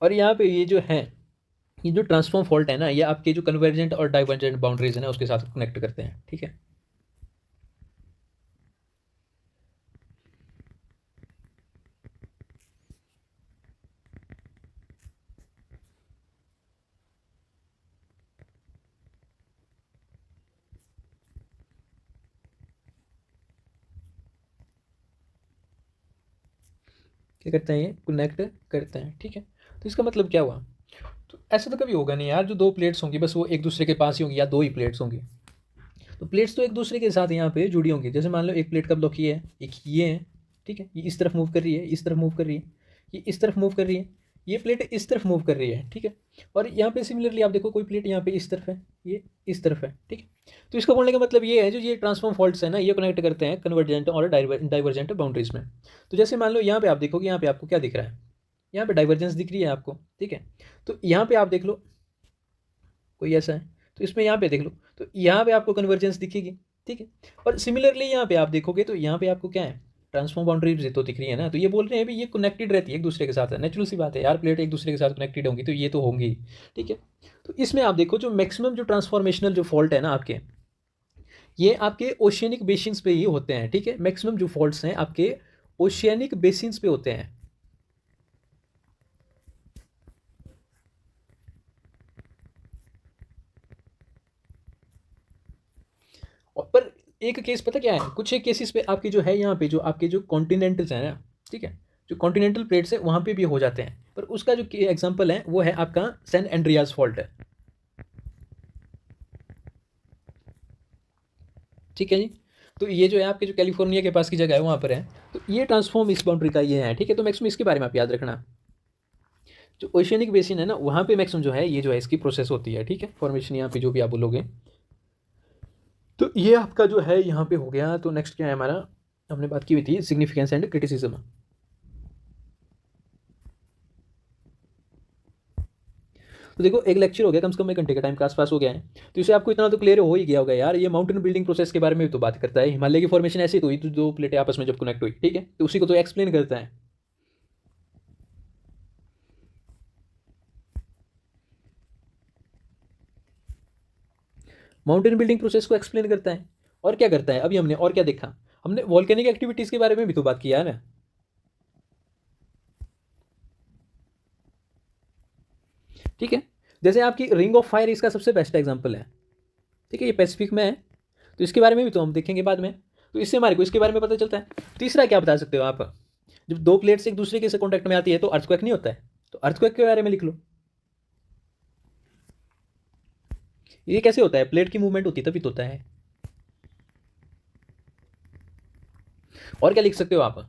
और यहाँ पे ये जो है, ये जो ट्रांसफॉर्म फॉल्ट है ना, ये आपके जो कन्वर्जेंट और डाइवर्जेंट बाउंड्रीज है ना उसके साथ कनेक्ट करते हैं, ठीक है। क्या करते हैं, ये कनेक्ट करते हैं, ठीक है। तो इसका मतलब क्या हुआ, तो ऐसा तो कभी होगा नहीं यार, जो दो प्लेट्स होंगी बस वो एक दूसरे के पास ही होंगी, या दो ही प्लेट्स होंगी, तो प्लेट्स तो एक दूसरे के साथ यहाँ पे जुड़ी होंगी। जैसे मान लो एक प्लेट का ब्लॉक ये है, एक ये है, ठीक है, ये इस तरफ मूव कर रही है, इस तरफ मूव कर रही है, ये इस तरफ मूव कर रही है, ये प्लेट इस तरफ मूव कर रही है, ठीक है। और यहाँ पे सिमिलरली आप देखो कोई प्लेट यहाँ पे इस तरफ है, ये इस तरफ है, ठीक है। तो इसका बोलने का मतलब ये है, जो ये ट्रांसफॉर्म फॉल्ट्स है ना, ये कनेक्ट करते हैं कन्वर्जेंट और डाइवर्जेंट बाउंड्रीज में। तो जैसे मान लो यहाँ पे आप देखोगे, यहाँ पे आपको क्या दिख रहा है, यहाँ पे डाइवर्जेंस दिख रही है आपको, ठीक है। तो यहाँ पे आप देख लो कोई ऐसा है, तो इसमें यहाँ पे देख लो, तो यहाँ पे आपको कन्वर्जेंस दिखेगी, ठीक है। और सिमिलरली यहाँ पे आप देखोगे तो यहाँ पे आपको क्या है, ट्रांसफॉर्म बाउंड्रीज तो दिख रही है ना, तो ये बोल रहे हैं भी ये कनेक्टेड रहती है एक दूसरे के साथ, है नेचुरल सी बात है यार, प्लेट एक दूसरे के साथ कनेक्टेड होंगी तो ये तो होंगी, ठीक है। तो इसमें आप देखो जो मैक्सिमम जो ट्रांसफॉर्मेशनल जो फॉल्ट है ना आपके, ये आपके ओशियनिक बेसिन्स पे ही होते हैं, ठीक है। मैक्सिमम जो फॉल्ट्स हैं आपके ओशियनिक बेसिन्स पे होते हैं। और पर एक केस पता क्या है, कुछ एक केसेस पे आपकी जो है यहाँ पे जो आपके जो कॉन्टिनेंटल्स हैं ना, ठीक है, जो कॉन्टिनेंटल प्लेट्स है वहाँ पे भी हो जाते हैं, पर उसका जो एग्जांपल है वो है आपका सैन एंड्रियाज फॉल्ट है, ठीक है जी। तो ये जो है आपके जो कैलिफोर्निया के पास की जगह है वहाँ पर है, तो ये ट्रांसफॉर्म इस बाउंड्री का ये है, ठीक है। तो मैक्सिमम इसके बारे में आप याद रखना, जो ओशियनिक बेसिन है ना वहाँ पे मैक्सिमम जो है ये जो है इसकी प्रोसेस होती है, ठीक है, फॉर्मेशन यहाँ पे जो भी आप बोलोगे। तो ये आपका जो है यहाँ पे हो गया। तो नेक्स्ट क्या है हमारा, हमने बात की हुई थी सिग्निफिकेंस एंड क्रिटिसिज्म। तो देखो एक लेक्चर हो गया, कम से कम 1 घंटे का टाइम के आसपास हो गया है, तो इसे आपको इतना तो क्लियर हो ही गया होगा यार, ये माउंटेन बिल्डिंग प्रोसेस के बारे में भी तो बात करता है। हिमालय की फॉर्मेशन ऐसी तो हुई, तो दो प्लेटें आपस में जब कनेक्ट हुई, ठीक है, तो उसी को तो एक्सप्लेन करता है। माउंटेन बिल्डिंग प्रोसेस को एक्सप्लेन करता है। और क्या करता है, अभी हमने और क्या देखा, हमने वॉल्केनिक एक्टिविटीज़ के बारे में भी तो बात किया है ना, ठीक है। जैसे आपकी रिंग ऑफ फायर इसका सबसे बेस्ट एग्जाम्पल है, ठीक है, ये पैसिफिक में है, तो इसके बारे में भी तो हम देखेंगे बाद में। तो इससे हमारे को इसके बारे में पता चलता है। तीसरा क्या बता सकते हो आप, जब दो प्लेट्स एक दूसरे के से कॉन्टैक्ट में आती है तो अर्थक्वेक नहीं होता है, तो अर्थक्वेक के बारे में लिख लो। ये कैसे होता है? प्लेट की मूवमेंट होती है तभी तो होता है। और क्या लिख सकते हो आप?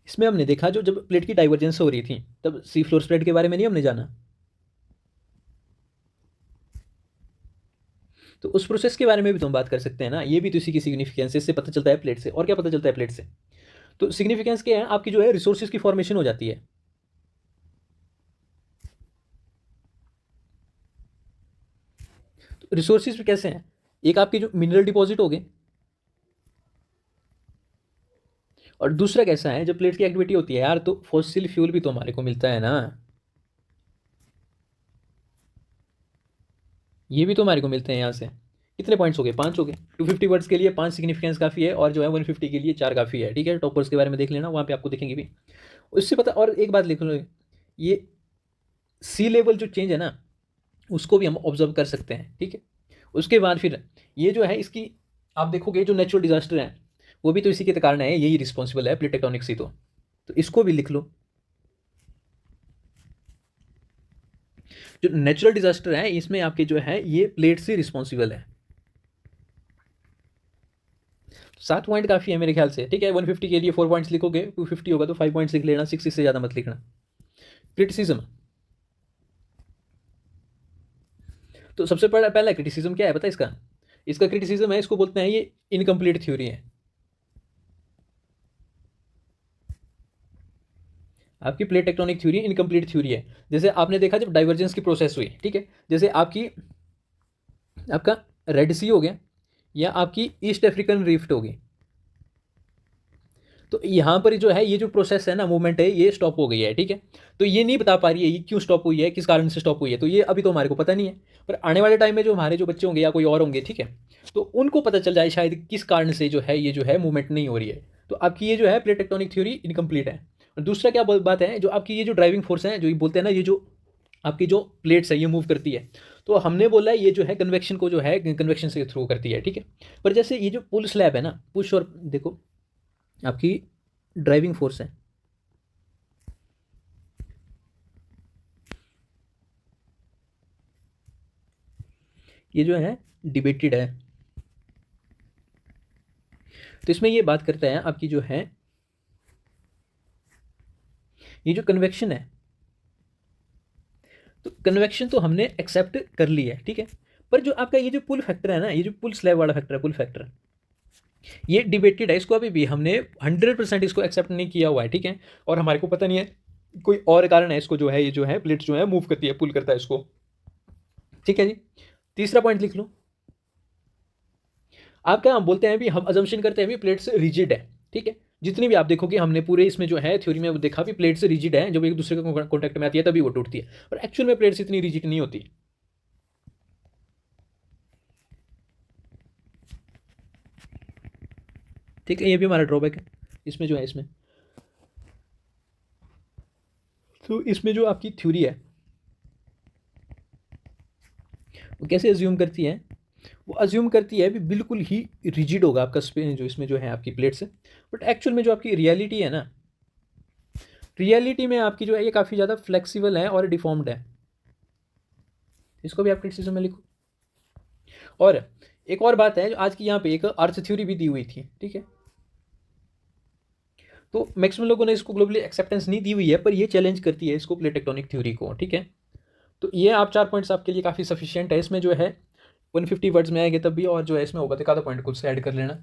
इसमें हमने देखा जो जब प्लेट की डाइवर्जेंस हो रही थी तब सी फ्लोर स्प्रेड के बारे में नहीं हमने जाना, तो उस प्रोसेस के बारे में भी तो हम बात कर सकते हैं ना। ये भी तो इसी की सिग्निफिकेंस है, इससे पता चलता है प्लेट से। और क्या पता चलता है प्लेट से? तो सिग्निफिकेंस क्या है आपकी, जो है रिसोर्सेज की फॉर्मेशन हो जाती है। तो रिसोर्सेज भी कैसे हैं? एक आपके जो मिनरल डिपॉजिट हो गए, और दूसरा कैसा है, जब प्लेट की एक्टिविटी होती है यार तो फॉसिल फ्यूल भी तो हमारे को मिलता है ना। ये भी तो हमारे को मिलते हैं यहाँ से। कितने पॉइंट्स हो गए? 5 हो गए। 250 वर्ड्स के लिए 5 सिग्निफिकेंस काफ़ी है, और जो है 150 के लिए 4 काफ़ी है। ठीक है, टॉपर्स के बारे में देख लेना, वहाँ पे आपको देखेंगे भी। उससे पता, और एक बात लिख लो, ये सी लेवल जो चेंज है ना उसको भी हम ऑब्जर्व कर सकते हैं। ठीक है, उसके बाद फिर ये जो है इसकी आप देखोगे जो नेचुरल डिजास्टर है वो भी तो इसी के कारण है, यही रिस्पॉन्सिबल है प्लेट टेक्टोनिक से। तो इसको भी लिख लो। जो नेचुरल डिजास्टर है इसमें आपके जो है ये प्लेट से रिस्पॉन्सिबल है। 7 पॉइंट काफ़ी है मेरे ख्याल से। ठीक है, 150 के लिए 4 पॉइंट्स लिखोगे, 250 होगा तो 5 पॉइंट्स लिख लेना, 6 से ज़्यादा मत लिखना। क्रिटिसिज्म, तो सबसे पहला पहला क्रिटिसिज्म क्या है पता है इसका? इसका क्रिटिसिज्म है, इसको बोलते हैं ये इनकम्प्लीट थ्योरी है। आपकी plate tectonic theory incomplete theory है। जैसे आपने देखा जब डाइवर्जेंस की प्रोसेस हुई, ठीक है, जैसे आपका रेड सी हो गया या आपकी ईस्ट अफ्रीकन रिफ्ट होगी, तो यहाँ पर जो है ये जो प्रोसेस है ना, मूवमेंट है, ये स्टॉप हो गई है। ठीक है, तो ये नहीं बता पा रही है ये क्यों स्टॉप हुई है, किस कारण से स्टॉप हुई है, तो ये अभी तो हमारे को पता नहीं है। पर आने वाले टाइम में जो हमारे जो बच्चे होंगे या कोई और होंगे, ठीक है, तो उनको पता चल जाए शायद किस कारण से जो है ये जो है मूवमेंट नहीं हो रही है। तो आपकी ये जो है प्लेट टेक्टोनिक थ्योरी इनकम्प्लीट है। और दूसरा क्या बात है, जो आपकी ये जो ड्राइविंग फोर्स है, जो ये बोलते हैं ना, ये जो आपकी जो प्लेट्स है ये मूव करती है, तो हमने बोला है ये जो है कन्वेक्शन को जो है कन्वेक्शन से थ्रू करती है। ठीक है, पर जैसे ये जो पुल स्लैब है ना, पुश, और देखो आपकी ड्राइविंग फोर्स है, ये जो है डिबेटेड है। तो इसमें ये बात करता है आपकी जो है ये जो कन्वेक्शन है, तो कन्वेक्शन तो हमने एक्सेप्ट कर ली है। ठीक है, पर जो आपका ये जो पुल फैक्टर है ना, ये जो पुल स्लैब वाला फैक्टर है, पुल फैक्टर, ये डिबेटेड है। इसको अभी भी हमने 100% इसको एक्सेप्ट नहीं किया हुआ है। ठीक है, और हमारे को पता नहीं है कोई और कारण है इसको जो है, ये जो है प्लेट्स जो है मूव करती है, पुल करता है इसको। ठीक है जी, तीसरा पॉइंट लिख लो। आप क्या, हम बोलते हैं भी, हम अजम्पशन करते हैं भी प्लेट्स रिजिड है। ठीक है, जितनी भी आप देखोगे हमने पूरे इसमें जो है थ्योरी में वो देखा भी प्लेट्स रिजिड है, जब एक दूसरे के कॉन्टैक्ट में आती है तभी वो टूटती है, पर एक्चुअल में प्लेट्स इतनी रिजिड नहीं होती। ठीक है, ये भी हमारा ड्रॉबैक है इसमें जो है। इसमें तो इसमें जो आपकी थ्योरी है वो कैसे अज्यूम करती है, वो अज्यूम करती है भी बिल्कुल ही रिजिड होगा आपका स्पेन जो इसमें जो है आपकी प्लेट्स है। बट एक्चुअल में जो आपकी रियलिटी है ना, रियलिटी में आपकी जो है ये काफ़ी ज़्यादा फ्लेक्सिबल है और डिफॉर्म्ड है। इसको भी आप क्रिटिसिज्म में लिखो। और एक और बात है, जो आज की यहाँ पे एक अर्थ थ्योरी भी दी हुई थी। ठीक है, तो मैक्सिमम लोगों ने इसको ग्लोबली एक्सेप्टेंस नहीं दी हुई है, पर ये चैलेंज करती है इसको प्लेट टेक्टोनिक थ्योरी को। ठीक है, तो ये आप 4 पॉइंट्स आपके लिए काफ़ी सफिशियंट है। इसमें जो है 150 वर्ड्स में आएंगे तब भी, और जो है इसमें होगा तो आधा पॉइंट कुछ से ऐड कर लेना।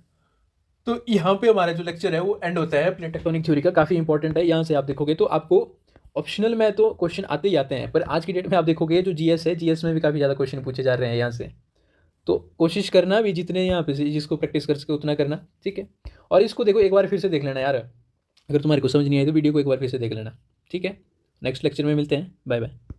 तो यहाँ पे हमारा जो लेक्चर है वो एंड होता है प्लेट टेक्टोनिक थ्योरी का। काफ़ी इंपॉर्टेंट है, यहाँ से आप देखोगे तो आपको ऑप्शनल में तो क्वेश्चन आते ही आते हैं, पर आज की डेट में आप देखोगे जो जीएस है, जीएस में भी काफ़ी ज़्यादा क्वेश्चन पूछे जा रहे हैं यहाँ से। तो कोशिश करना भी जितने यहाँ पे जिसको प्रैक्टिस कर सके उतना करना। ठीक है, और इसको देखो एक बार फिर से देख लेना यार, अगर तुम्हारे को समझ नहीं आई तो वीडियो को एक बार फिर से देख लेना। ठीक है, नेक्स्ट लेक्चर में मिलते हैं, बाय बाय।